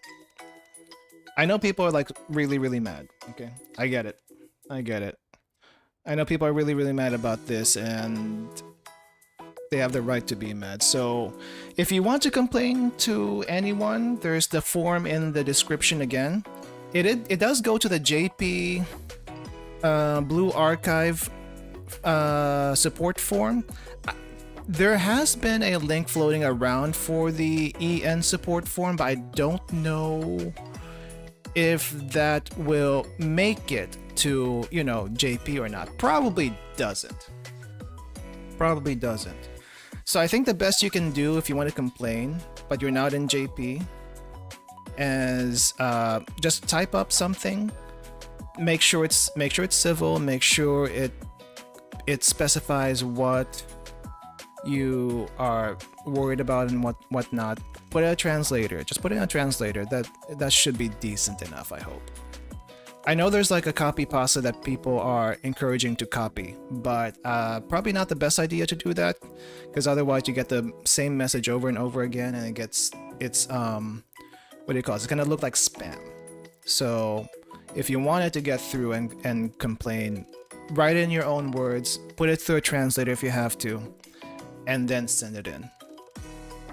I know people are like really mad, okay? I get it. I get it. I know people are really mad about this, and they have the right to be mad. So if you want to complain to anyone, there's the form in the description again. It does go to the JP Blue Archive support form. There has been a link floating around for the EN support form, but I don't know if that will make it to, you know, JP or not. Probably doesn't. Probably doesn't. So I think the best you can do if you want to complain, but you're not in JP, is just type up something. Make sure it's civil. Make sure it specifies what you are worried about and what not. Put it in a translator. Just put it in a translator. That should be decent enough, I hope. I know there's like a copy pasta that people are encouraging to copy, but probably not the best idea to do that, because otherwise you get the same message over and over again, and it's what do you call it? It's gonna look like spam. So if you want it to get through and complain, write it in your own words, put it through a translator if you have to, and then send it in.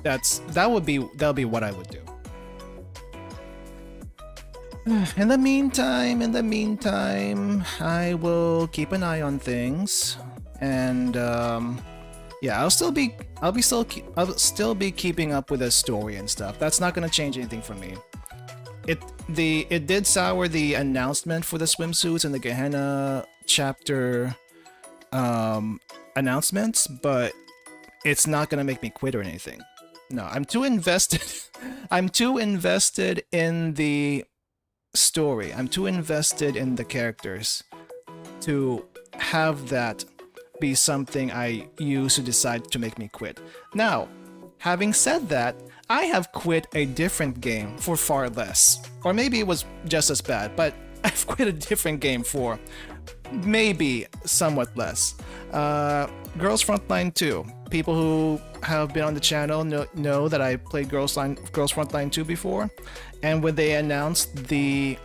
That'll be what I would do. In the meantime, I will keep an eye on things, and yeah, I'll still be keeping up with the story and stuff. That's not gonna change anything for me. It did sour the announcement for the swimsuits and the Gehenna chapter announcements, but it's not gonna make me quit or anything. No, I'm too invested. I'm too invested in the story. I'm too invested in the characters to have that be something I use to decide to make me quit. Now, having said that, I have quit a different game for far less. Or maybe it was just as bad, but I've quit a different game for maybe somewhat less. Girls Frontline 2. People who have been on the channel know that I played Girls Frontline 2 before, and when they announced the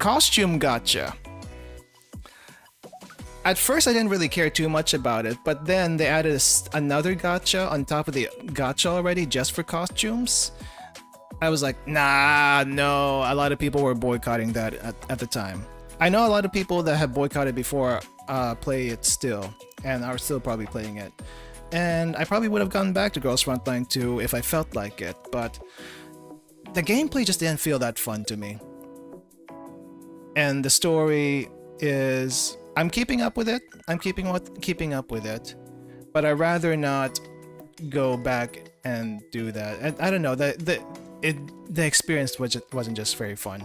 costume gacha. At first, I didn't really care too much about it, but then they added another gacha on top of the gacha already just for costumes. I was like, nah, no. A lot of people were boycotting that at the time. I know a lot of people that have boycotted before play it still, and are still probably playing it. And I probably would have gone back to Girls Frontline 2 if I felt like it, but the gameplay just didn't feel that fun to me. And the story is... I'm keeping up with it. I'm keeping up with it, but I'd rather not go back and do that. And I don't know, the experience wasn't just very fun.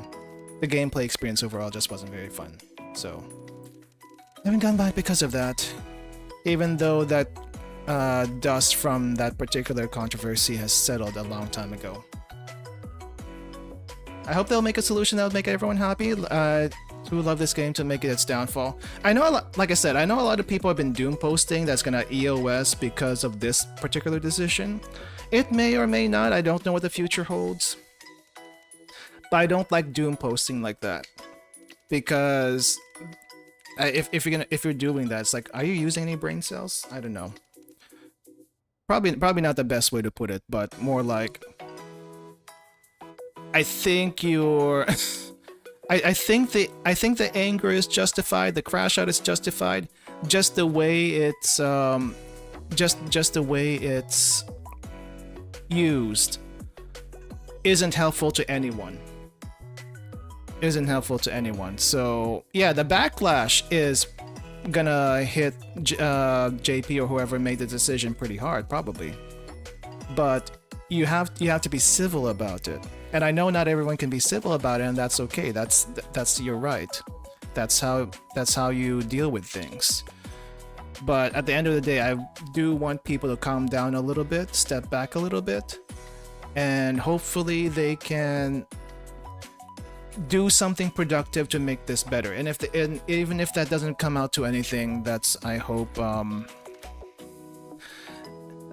The gameplay experience overall just wasn't very fun. So I haven't gone back because of that. Even though that dust from that particular controversy has settled a long time ago. I hope they'll make a solution that'll make everyone happy. Who love this game to make it its downfall. I know, like I said, I know a lot of people have been doom posting that's gonna EOS because of this particular decision. It may or may not. I don't know what the future holds. But I don't like doom posting like that, because if you're doing that, it's like, are you using any brain cells? I don't know. Probably not the best way to put it, but more like, I think you're. I think the anger is justified. The crash out is justified. Just the way it's just the way it's used isn't helpful to anyone. So yeah, the backlash is gonna hit JP or whoever made the decision pretty hard, probably. But you have to be civil about it. And I know not everyone can be civil about it, and that's okay. That's your right. That's how you deal with things. But at the end of the day, I do want people to calm down a little bit, step back a little bit, and hopefully they can do something productive to make this better. And even if that doesn't come out to anything, that's, I hope.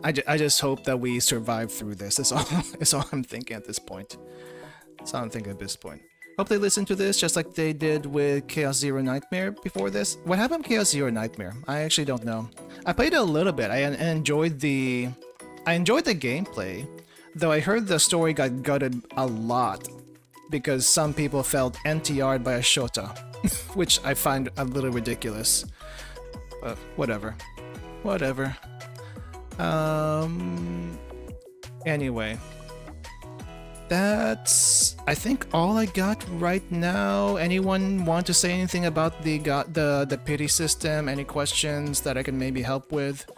I just hope that we survive through this. That's all I'm thinking at this point. Hope they listen to this just like they did with Chaos Zero Nightmare before this. What happened to Chaos Zero Nightmare? I actually don't know. I played it a little bit. I enjoyed the gameplay, though I heard the story got gutted a lot because some people felt NTR'd by a Shota, which I find a little ridiculous. But whatever. Anyway, that's, I think, all I got right now. Anyone want to say anything about the pity system? Any questions that I can maybe help with?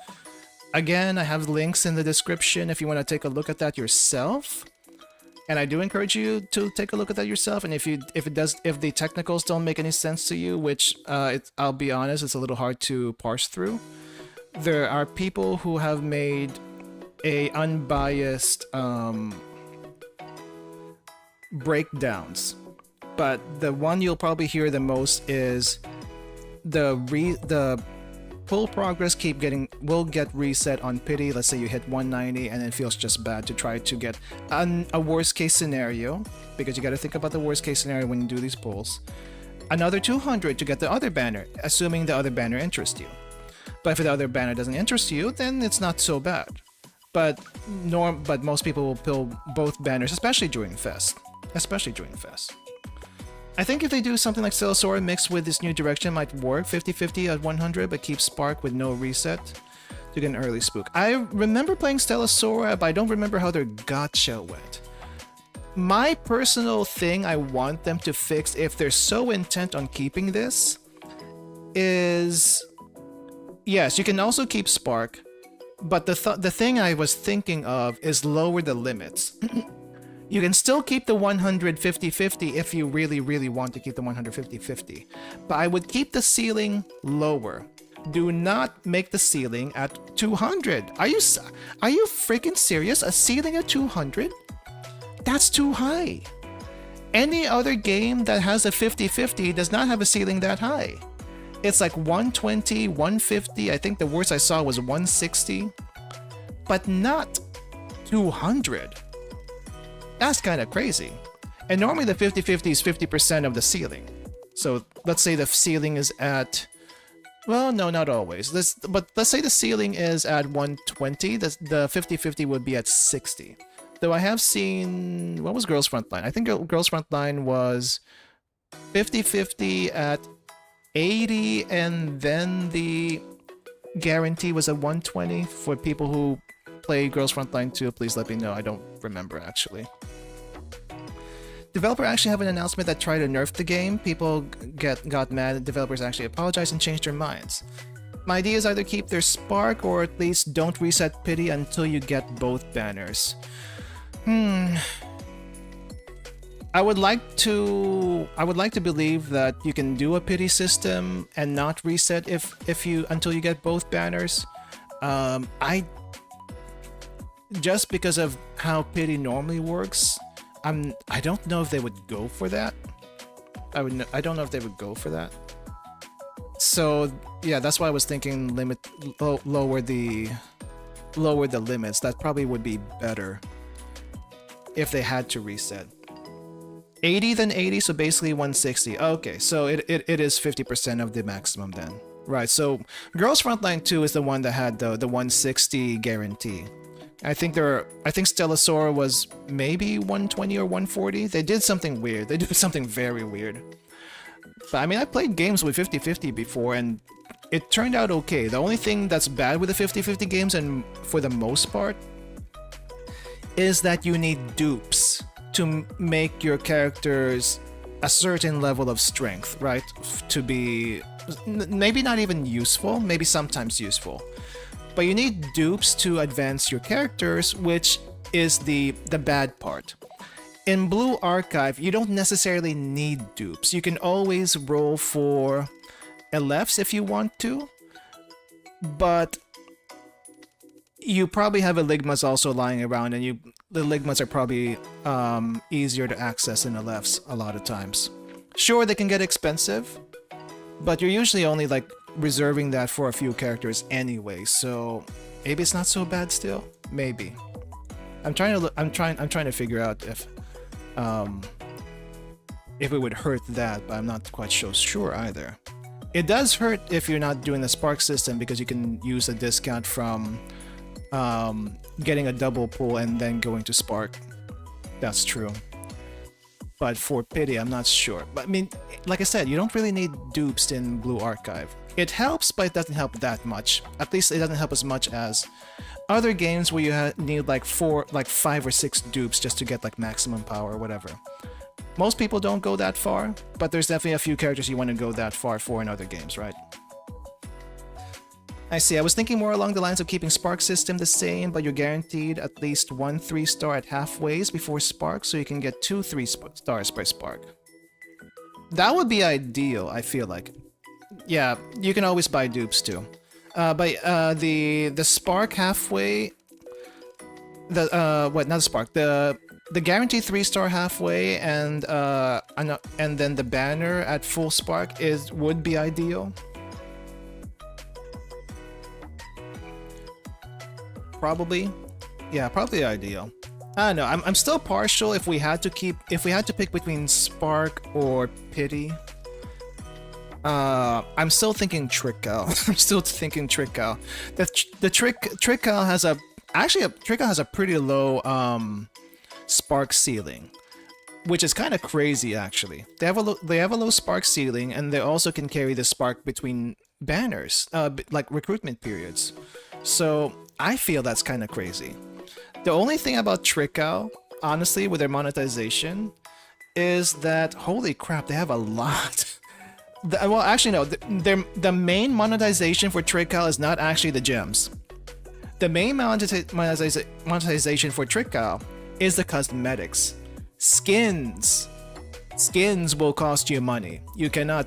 Again, I have links in the description if you want to take a look at that yourself. And I do encourage you to take a look at that yourself. And if the technicals don't make any sense to you, which I'll be honest, it's a little hard to parse through. There are people who have made a unbiased breakdowns, but the one you'll probably hear the most is the pull progress will get reset on pity. Let's say you hit 190 and it feels just bad to try to get a worst case scenario, because you got to think about the worst case scenario when you do these pulls. Another 200 to get the other banner, assuming the other banner interests you. But if the other banner doesn't interest you, then it's not so bad. But most people will pull both banners, especially during FES. I think if they do something like Stellasaur mixed with this new direction, it might work. 50-50 at 100, but keep Spark with no reset to get an early spook. I remember playing Stellasaur, but I don't remember how their gacha went. My personal thing I want them to fix, if they're so intent on keeping this, is... Yes, you can also keep Spark, but the thing I was thinking of is lower the limits. You can still keep the 150-50 if you really, really want to keep the 150-50, but I would keep the ceiling lower. Do not make the ceiling at 200. Are you freaking serious? A ceiling at 200? That's too high. Any other game that has a 50-50 does not have a ceiling that high. It's like 120, 150. I think the worst I saw was 160, but not 200. That's kind of crazy. And normally the 50-50 is 50% of the ceiling. So let's say the ceiling is at, well, no, not always. But let's say the ceiling is at 120. The 50-50 would be at 60. Though I have seen, what was Girls Frontline? I think Girls Frontline was 50-50 at 80, and then the guarantee was at 120. For people who play Girls Frontline 2, please let me know. I don't remember actually. Developer actually have an announcement that tried to nerf the game. People got mad, and developers actually apologized and changed their minds. My idea is either keep their spark or at least don't reset pity until you get both banners. I would like to believe that you can do a pity system and not reset until you get both banners. Just because of how pity normally works, I don't know if they would go for that. I don't know if they would go for that. So yeah, that's why I was thinking lower the limits. That probably would be better if they had to reset. 80 then 80, so basically 160. Okay, so it is 50% of the maximum then. Right, so Girls Frontline 2 is the one that had the 160 guarantee. I think Stellasaur was maybe 120 or 140. They did something weird. They did something very weird. But I mean, I played games with 50-50 before, and it turned out okay. The only thing that's bad with the 50-50 games, and for the most part, is that you need dupes to make your characters a certain level of strength, right? To be maybe not even useful, maybe sometimes useful. But you need dupes to advance your characters, which is the bad part. In Blue Archive, you don't necessarily need dupes. You can always roll for LFs if you want to, but you probably have Eligmas also lying around, and the Eligmas are probably easier to access in LFs a lot of times. Sure, they can get expensive, but you're usually only like reserving that for a few characters anyway, so maybe it's not so bad still. Maybe. I'm trying to figure out if it would hurt that, but I'm not quite so sure either. It does hurt if you're not doing the spark system, because you can use a discount from getting a double pull and then going to spark. That's true. But for pity, I'm not sure. But I mean, like I said, you don't really need dupes in Blue Archive. It helps, but it doesn't help that much. At least it doesn't help as much as other games where you need like 5 or 6 dupes just to get like maximum power or whatever. Most people don't go that far, but there's definitely a few characters you want to go that far for in other games, right? I see. I was thinking more along the lines of keeping Spark system the same, but you're guaranteed at least 1 3-star at halfways before Spark, so you can get 2 3-stars per Spark. That would be ideal, I feel like. Yeah, you can always buy dupes too. But the Spark halfway, not the Spark, the guaranteed 3-star halfway and then the banner at full Spark would be ideal. Probably, yeah, probably ideal. I don't know. I'm still partial if we had to pick between Spark or Pity. I'm still thinking Trickle. I'm still thinking Trickle. The Trickle has a pretty low Spark ceiling, which is kind of crazy actually. They have a low Spark ceiling, and they also can carry the Spark between banners, like recruitment periods. So I feel that's kind of crazy. The only thing about Trickle, honestly, with their monetization, is that holy crap, they have a lot. Well, actually no. The main monetization for Trickle is not actually the gems. The main monetization for Trickle is the cosmetics. Skins. Skins will cost you money. You cannot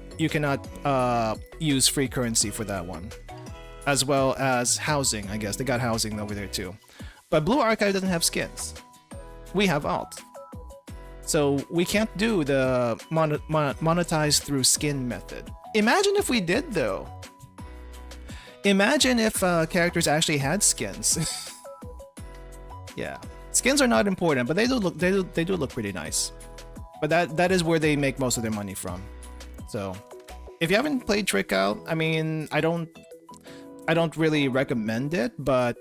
use free currency for that one. As well as housing, I guess. They got housing over there too. But Blue Archive doesn't have skins. We have alt. So we can't do the monetize through skin method. Imagine if we did though. Imagine if characters actually had skins. Yeah. Skins are not important, but they do look pretty nice. But that is where they make most of their money from. So if you haven't played Trick Out, I mean, I don't really recommend it, but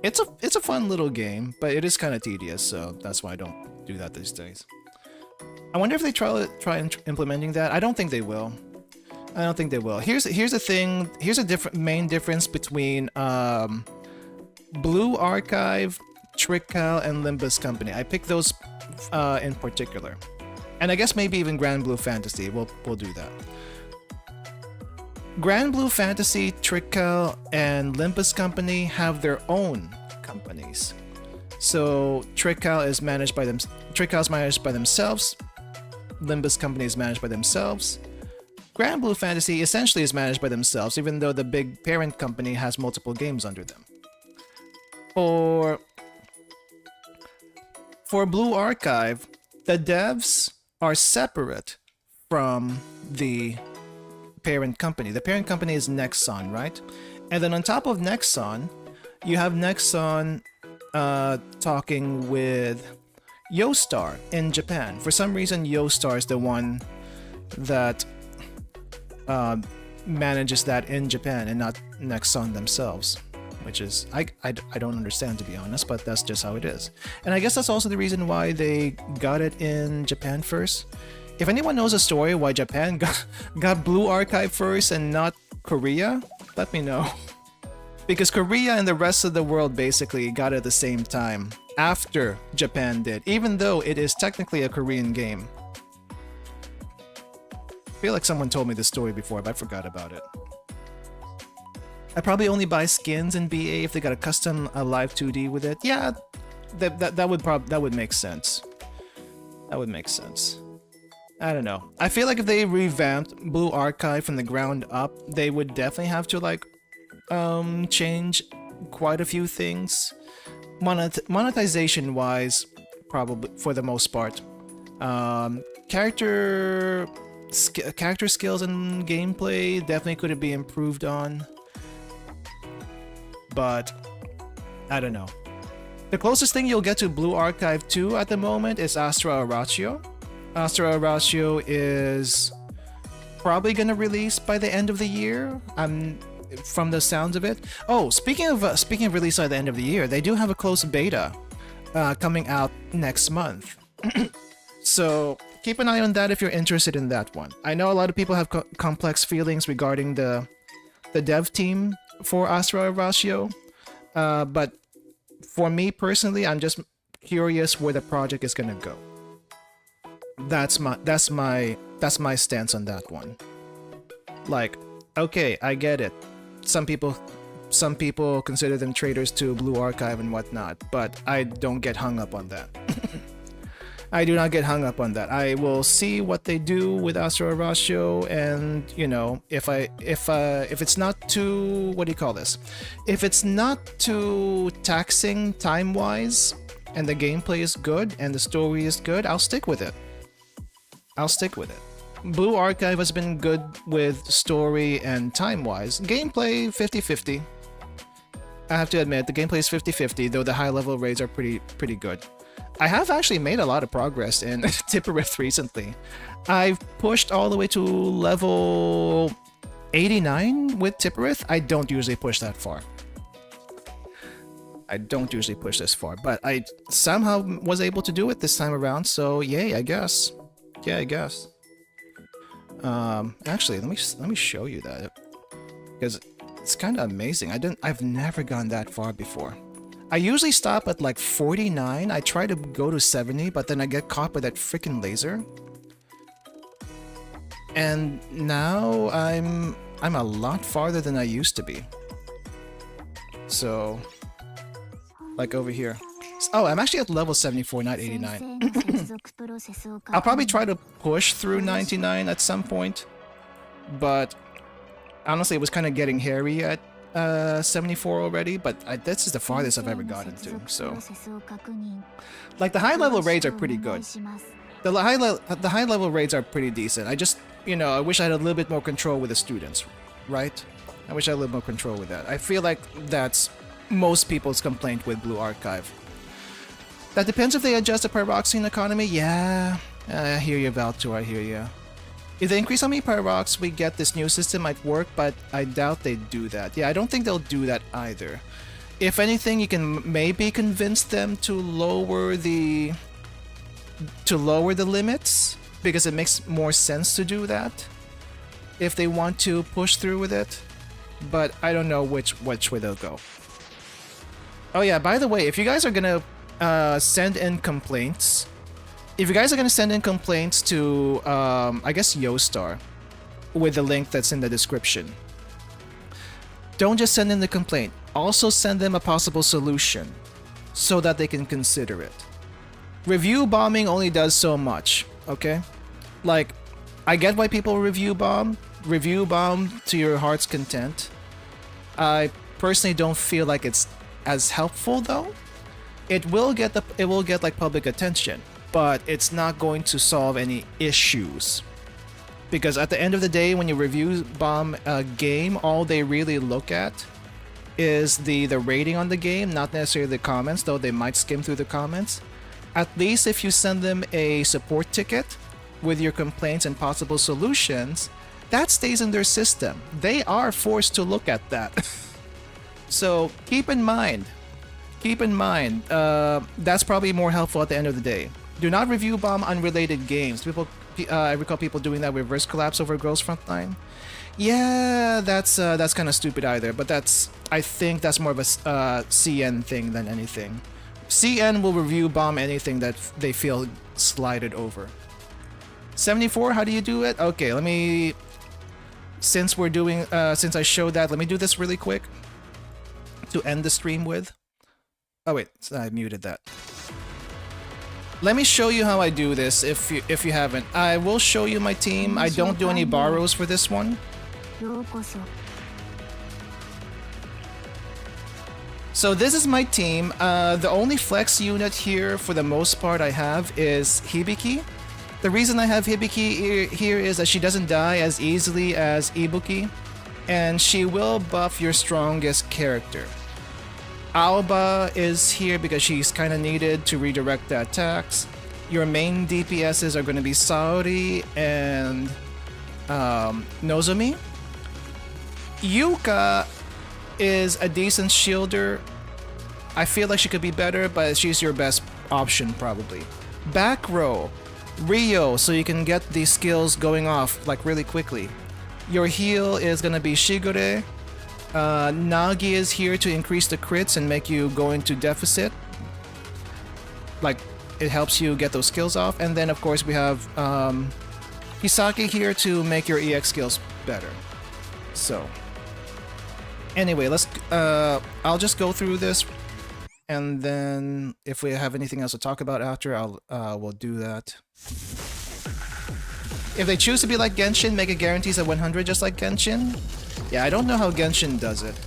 it's a fun little game, but it is kind of tedious, so that's why I don't do that these days. I wonder if they try implementing that. I don't think they will. I don't think they will. Here's the thing. Here's a main difference between Blue Archive, Trickal, and Limbus Company. I picked those in particular, and I guess maybe even Grand Blue Fantasy. We'll do that. Grand Blue Fantasy, Trickal, and Limbus Company have their own companies. So Trickal is managed by them. Trickal is managed by themselves. Limbus Company is managed by themselves. Grand Blue Fantasy essentially is managed by themselves, even though the big parent company has multiple games under them. For Blue Archive, the devs are separate from the parent company. The parent company is Nexon, right? And then on top of Nexon, you have Nexon talking with Yoastar in Japan. For some reason, Yoastar is the one that manages that in Japan and not Nexon themselves, which is I don't understand, to be honest, but that's just how it is. And I guess that's also the reason why they got it in Japan first. If anyone knows a story why Japan got Blue Archive first and not Korea, let me know. Because Korea and the rest of the world basically got it at the same time after Japan did, even though it is technically a Korean game. I feel like someone told me this story before, but I forgot about it. I probably only buy skins in BA if they got a custom live 2D with it. Yeah, that would make sense. That would make sense. I don't know. I feel like if they revamped Blue Archive from the ground up, they would definitely have to like change quite a few things. Monetization wise, probably for the most part. Character skills and gameplay definitely could be improved on. But I don't know. The closest thing you'll get to Blue Archive 2 at the moment is Astra Ratio. Astra Ratio is probably gonna release by the end of the year. From the sounds of it. Oh, speaking of release by the end of the year, they do have a close beta coming out next month. So keep an eye on that if you're interested in that one. I know a lot of people have complex feelings regarding the dev team for Astra Ratio, but for me personally, I'm just curious where the project is gonna go. That's my stance on that one. Like, okay, I get it. Some people consider them traitors to Blue Archive and whatnot, but I don't get hung up on that. I do not get hung up on that. I will see what they do with Astra Ratio, and you know, if it's not too, what do you call this? If it's not too taxing time-wise, and the gameplay is good and the story is good, I'll stick with it. I'll stick with it. Blue Archive has been good with story and time-wise. Gameplay 50-50. I have to admit, the gameplay is 50-50, though the high-level raids are pretty good. I have actually made a lot of progress in Tipperith recently. I've pushed all the way to level 89 with Tipperith. I don't usually push that far. I don't usually push this far, but I somehow was able to do it this time around, so yay, I guess. Yeah, I guess. Actually, let me show you that, because it's kind of amazing. I've never gone that far before. I usually stop at like 49. I try to go to 70, but then I get caught by that freaking laser. And now I'm a lot farther than I used to be. So, like over here. Oh, I'm actually at level 74, not 89. I'll probably try to push through 99 at some point, but honestly, it was kind of getting hairy at 74 already, but this is the farthest I've ever gotten to, so... Like, the high-level raids are pretty good. The high-level raids are pretty decent. I just, you know, I wish I had a little bit more control with the students, right? I wish I had a little more control with that. I feel like that's most people's complaint with Blue Archive. That depends if they adjust the pyroxene economy. Yeah, I hear you, Valtor, I hear you. If they increase how many pyrox we get, this new system might work, but I doubt they do that. Yeah, I don't think they'll do that either. If anything, you can maybe convince them to lower the limits, because it makes more sense to do that if they want to push through with it. But I don't know which way they'll go. Oh yeah, by the way, if you guys are gonna send in complaints, to, I guess Yostar, with the link that's in the description, don't just send in the complaint. Also send them a possible solution, so that they can consider it. Review bombing only does so much, okay? Like, I get why people review bomb to your heart's content. I personally don't feel like it's as helpful though. It will get like public attention, but it's not going to solve any issues. Because at the end of the day, when you review bomb a game, all they really look at is the rating on the game, not necessarily the comments, though they might skim through the comments. At least if you send them a support ticket with your complaints and possible solutions, that stays in their system. They are forced to look at that. So keep in mind, that's probably more helpful at the end of the day. Do not review bomb unrelated games. I recall people doing that with Reverse Collapse over Girls Frontline. Yeah, that's kind of stupid either, but I think that's more of a CN thing than anything. CN will review bomb anything that they feel slighted over. 74, how do you do it? Okay, let me, since I showed that, let me do this really quick to end the stream with. Oh wait, I muted that. Let me show you how I do this if you haven't. I will show you my team. I don't do any borrows for this one. So this is my team. The only flex unit here for the most part I have is IBUKI. The reason I have IBUKI here is that she doesn't die as easily as IBUKI, and she will buff your strongest character. Aoba is here because she's kind of needed to redirect the attacks. Your main DPSs are going to be Saori and Nozomi. Yuka is a decent shielder. I feel like she could be better, but she's your best option probably. Back row, Ryuu, so you can get these skills going off like really quickly. Your heal is going to be Shigure. Nagi is here to increase the crits and make you go into deficit. Like, it helps you get those skills off. And then of course we have Hisaki here to make your EX skills better. So anyway, I'll just go through this, and then if we have anything else to talk about after, we'll do that. If they choose to be like Genshin, make it guarantees at 100 just like Genshin. Yeah, I don't know how Genshin does it,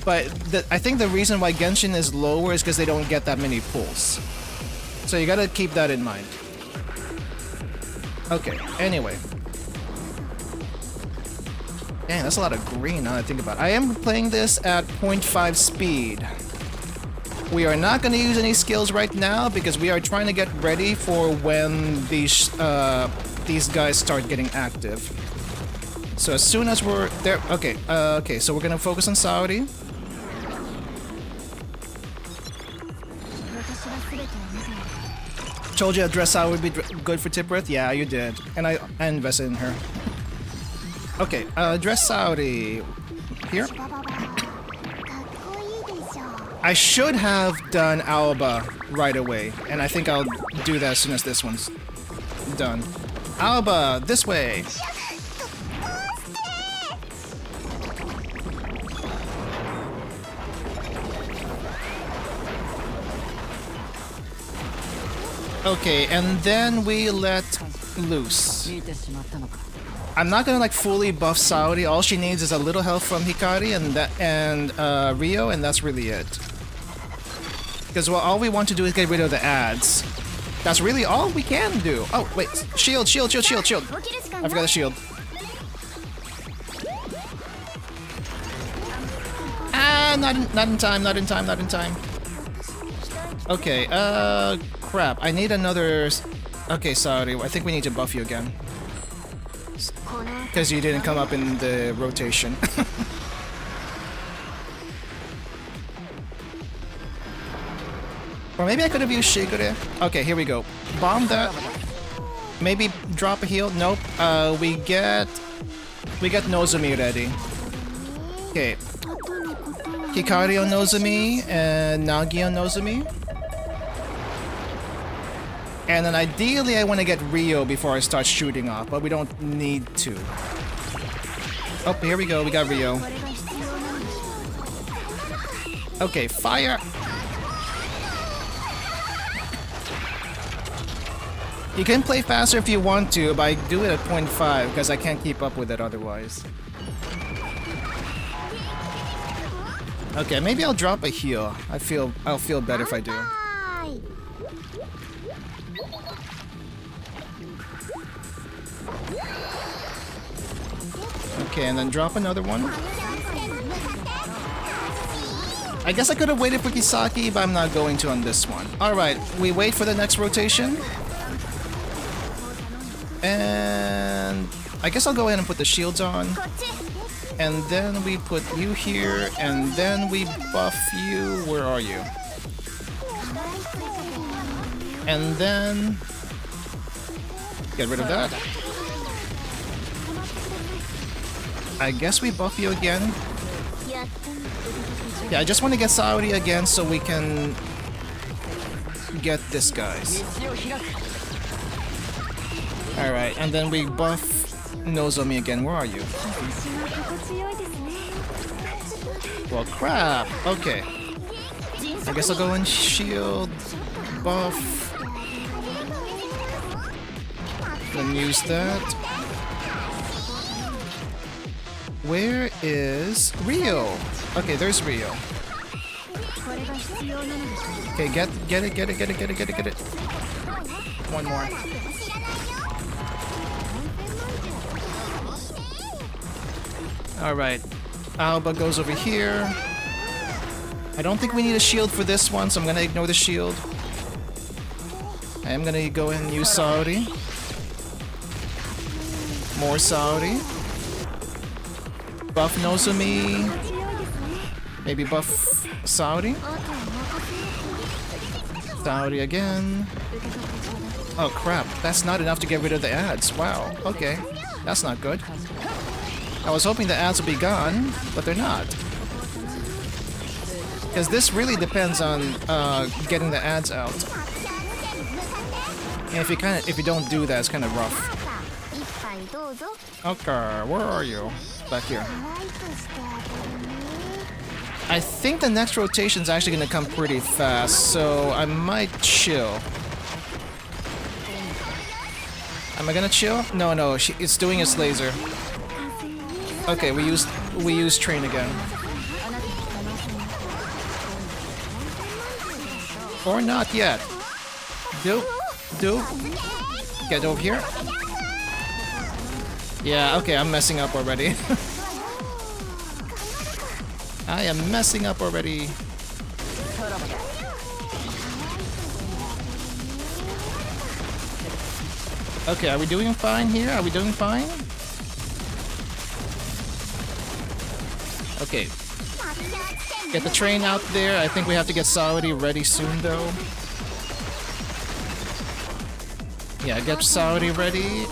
but I think the reason why Genshin is lower is because they don't get that many pulls. So you gotta keep that in mind. Okay, anyway. Dang, that's a lot of green now that I think about it. I am playing this at 0.5 speed. We are not going to use any skills right now because we are trying to get ready for when these guys start getting active. So as soon as we're there, okay, so we're gonna focus on Saori. Told you a dress out would be good for Tibrith? Yeah, you did, and I invested in her. Okay, dress Saori here. I should have done Aoba right away, and I think I'll do that as soon as this one's done. Aoba, this way. Okay, and then we let loose. I'm not gonna like fully buff Saori. All she needs is a little help from Hikari and Ryuu, and that's really it. Because all we want to do is get rid of the ads. That's really all we can do. Oh wait, shield, shield, shield, shield, shield. I forgot the shield. Ah, not in time, not in time, not in time. Okay, crap. I need another... Okay, sorry. I think we need to buff you again. because you didn't come up in the rotation. Or maybe I could have used Shigure. Okay, here we go. Bomb that. Maybe drop a heal. Nope. We get Nozomi ready. Okay. Hikari on Nozomi and Nagi on Nozomi. And then ideally I want to get Ryuu before I start shooting off, but we don't need to. Oh, here we go. We got Ryuu. Okay, fire! You can play faster if you want to, but I do it at 0.5 because I can't keep up with it otherwise. Okay, maybe I'll drop a heal. I'll feel better if I do. Okay, and then drop another one. I guess I could have waited for Kisaki, but I'm not going to on this one. Alright, we wait for the next rotation. And I guess I'll go ahead and put the shields on. And then we put you here, and then we buff you. Where are you? And then get rid of that. I guess we buff you again. Yeah, I just want to get Saori again so we can get this guys. Alright, and then we buff Nozomi again. Where are you? Well, crap. Okay. I guess I'll go and shield, buff, then use that. Where is Ryuu? Okay, there's Ryuu. Okay, get it. One more. Alright. Alba goes over here. I don't think we need a shield for this one, so I'm gonna ignore the shield. I am gonna go and use Saori. More Saori. Buff Nozomi. Maybe buff Saori. Saori again. Oh crap, that's not enough to get rid of the ads. Wow, okay. That's not good. I was hoping the ads would be gone, but they're not. Because this really depends on getting the ads out. And if you don't do that, it's kind of rough. Okay, where are you? Back here. I think the next rotation is actually going to come pretty fast, so I might chill. Am I gonna chill? No, it's doing its laser. Okay, we use train again. Or not yet. Do. Get over here. Yeah, okay, I'm messing up already. I am messing up already. Okay, are we doing fine here? Are we doing fine? Okay. Get the train out there. I think we have to get Saori ready soon, though. Yeah, get Saori ready.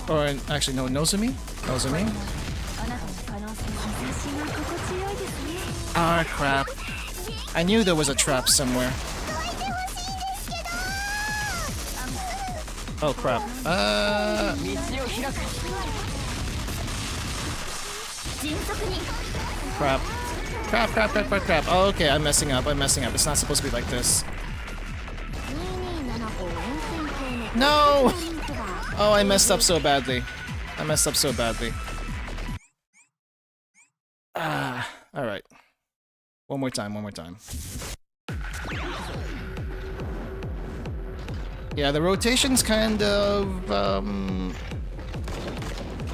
Or, actually, no, Nozomi? Nozomi? Ah, crap. I knew there was a trap somewhere. Oh, crap. Crap. Oh, okay, I'm messing up. It's not supposed to be like this. No! Oh, I messed up so badly. Ah, alright. One more time. Yeah, the rotation's kind of,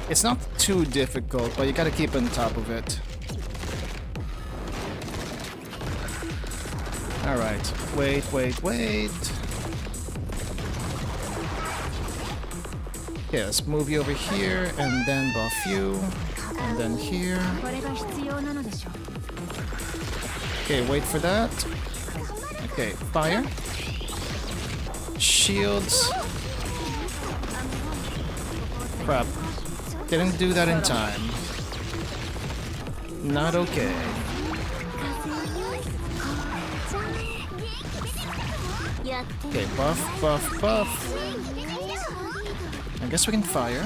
it's not too difficult, but you gotta keep on top of it. Alright, wait. Okay, Okay, let's move you over here and then buff you. And then here. Okay, wait for that. Okay, fire. Shields. Crap. Didn't do that in time. Not okay. Okay, buff, buff, buff. I guess we can fire.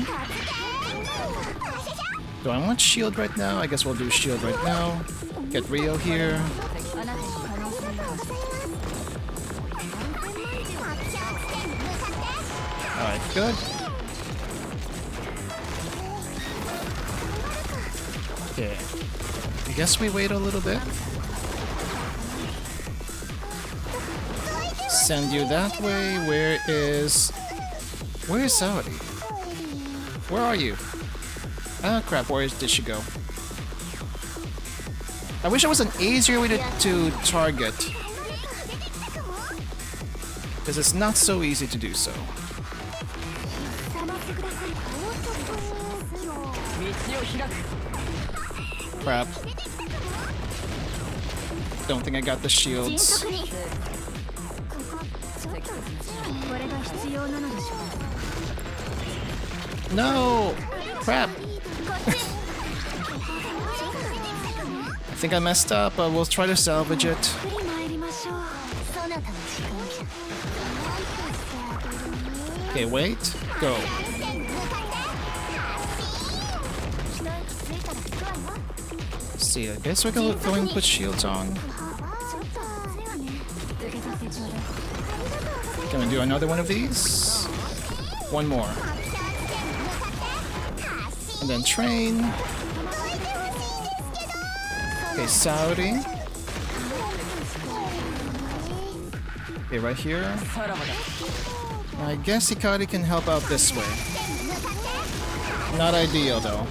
Do I want shield right now? I guess we'll do shield right now. Get Ryuu here. Alright, good. Okay. I guess we wait a little bit. Send you that way. Where is Saudi? Where are you? Ah, crap. Where did she go? I wish there was an easier way to target. Because it's not so easy to do so. Crap. Don't think I got the shields. No! Crap! I think I messed up, but we'll try to salvage it. Okay, wait. Go. See, I guess we're going to put shields on. Can we do another one of these? One more. And then train. Okay, Saudi. Okay, right here. I guess Hikari can help out this way. Not ideal though.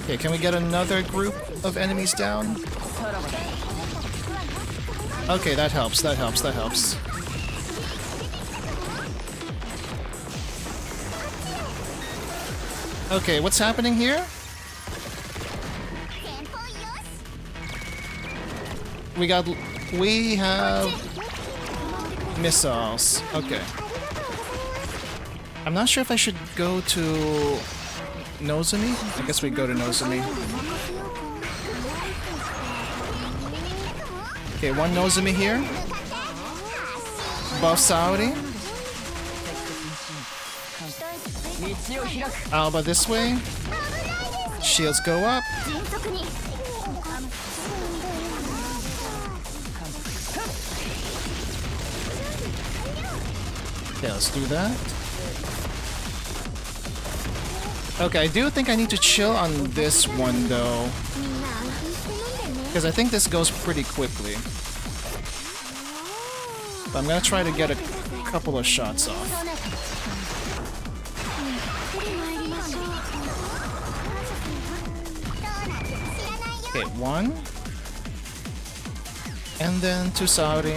Okay, can we get another group of enemies down? Okay, that helps, that helps, that helps. Okay, what's happening here? We have missiles. Okay. I'm not sure if I should go to Nozomi? I guess we go to Nozomi. Okay, one Nozomi here. Buff Saudi. Alba this way. Shields go up. Okay, let's do that. Okay, I do think I need to chill on this one though. Because I think this goes pretty quickly. But I'm gonna try to get a couple of shots off. Okay, one. And then to Saudi.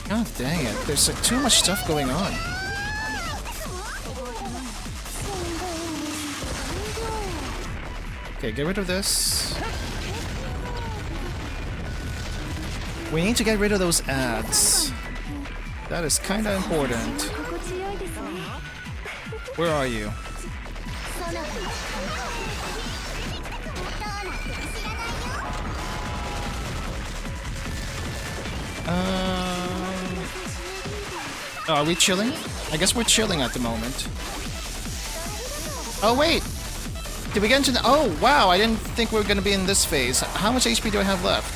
God dang it, there's like too much stuff going on. Okay, get rid of this. We need to get rid of those ads. That is kinda important. Where are you? Oh, are we chilling? I guess we're chilling at the moment. Oh wait! Did we get into the— oh wow, I didn't think we were gonna be in this phase. How much HP do I have left?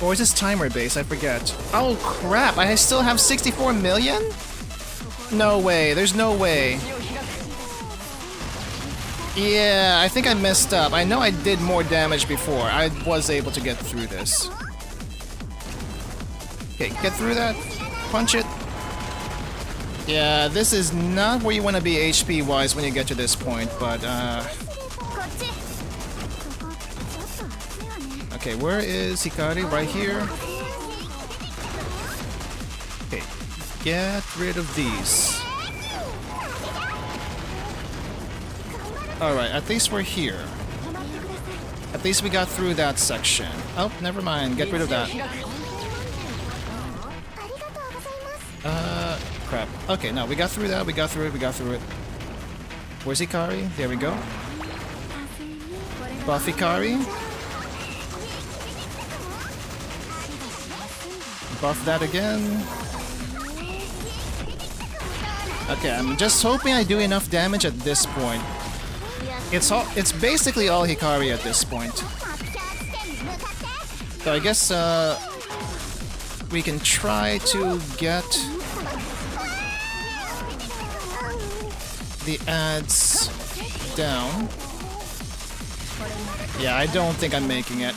Or is this timer based? I forget. Oh crap, I still have 64 million? No way, there's no way. Yeah, I think I messed up. I know I did more damage before. I was able to get through this. Okay, get through that. Punch it. Yeah, this is not where you want to be HP-wise when you get to this point, but okay, where is Hikari? Right here. Okay, get rid of these. Alright, at least we're here. At least we got through that section. Oh, never mind, get rid of that. Crap. Okay, no, we got through that, we got through it. Where's Hikari? There we go. Buff Hikari. Buff that again. Okay, I'm just hoping I do enough damage at this point. It's basically all Hikari at this point. So I guess we can try to get the ads down. Yeah, I don't think I'm making it.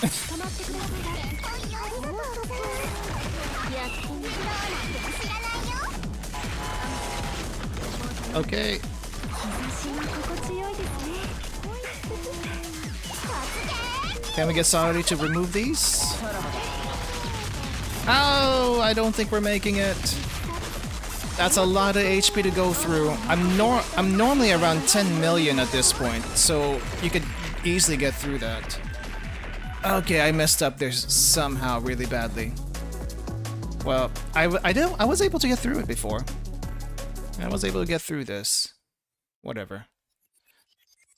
Okay. Can we get Saori to remove these? Oh, I don't think we're making it. That's a lot of HP to go through. I'm normally around 10 million at this point, so you could easily get through that. Okay, I messed up there somehow really badly. Well, I was able to get through it before. I was able to get through this. Whatever.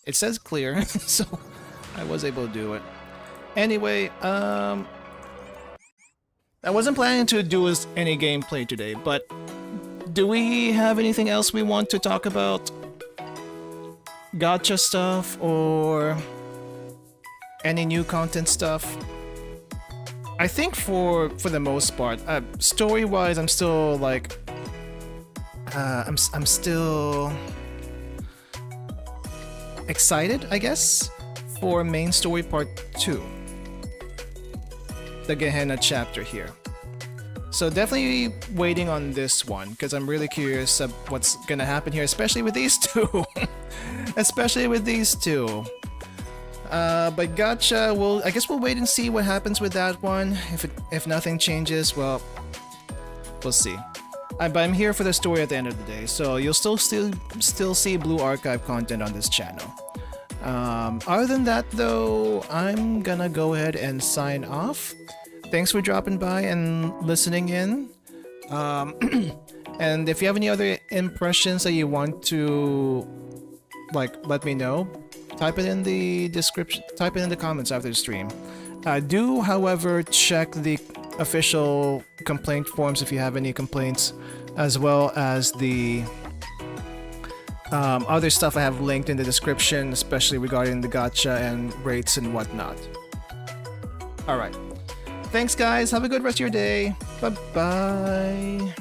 It says clear, so I was able to do it. Anyway, I wasn't planning to do any gameplay today, but do we have anything else we want to talk about? Gacha stuff or any new content stuff? I think for the most part, story-wise, I'm still like, I'm still excited, I guess, for main story part 2, the Gehenna chapter here. So definitely waiting on this one because I'm really curious of what's gonna happen here, especially with these two. Especially with these two. But Gacha, I guess we'll wait and see what happens with that one. If nothing changes, well, we'll see. But I'm here for the story at the end of the day, so you'll still see Blue Archive content on this channel. Other than that, though, I'm gonna go ahead and sign off. Thanks for dropping by and listening in. And if you have any other impressions that you want to let me know, type it in the description, type it in the comments after the stream. Do, however, check the official complaint forms if you have any complaints, as well as the other stuff I have linked in the description, especially regarding the gacha and rates and whatnot. Alright. Thanks guys, have a good rest of your day. Bye bye.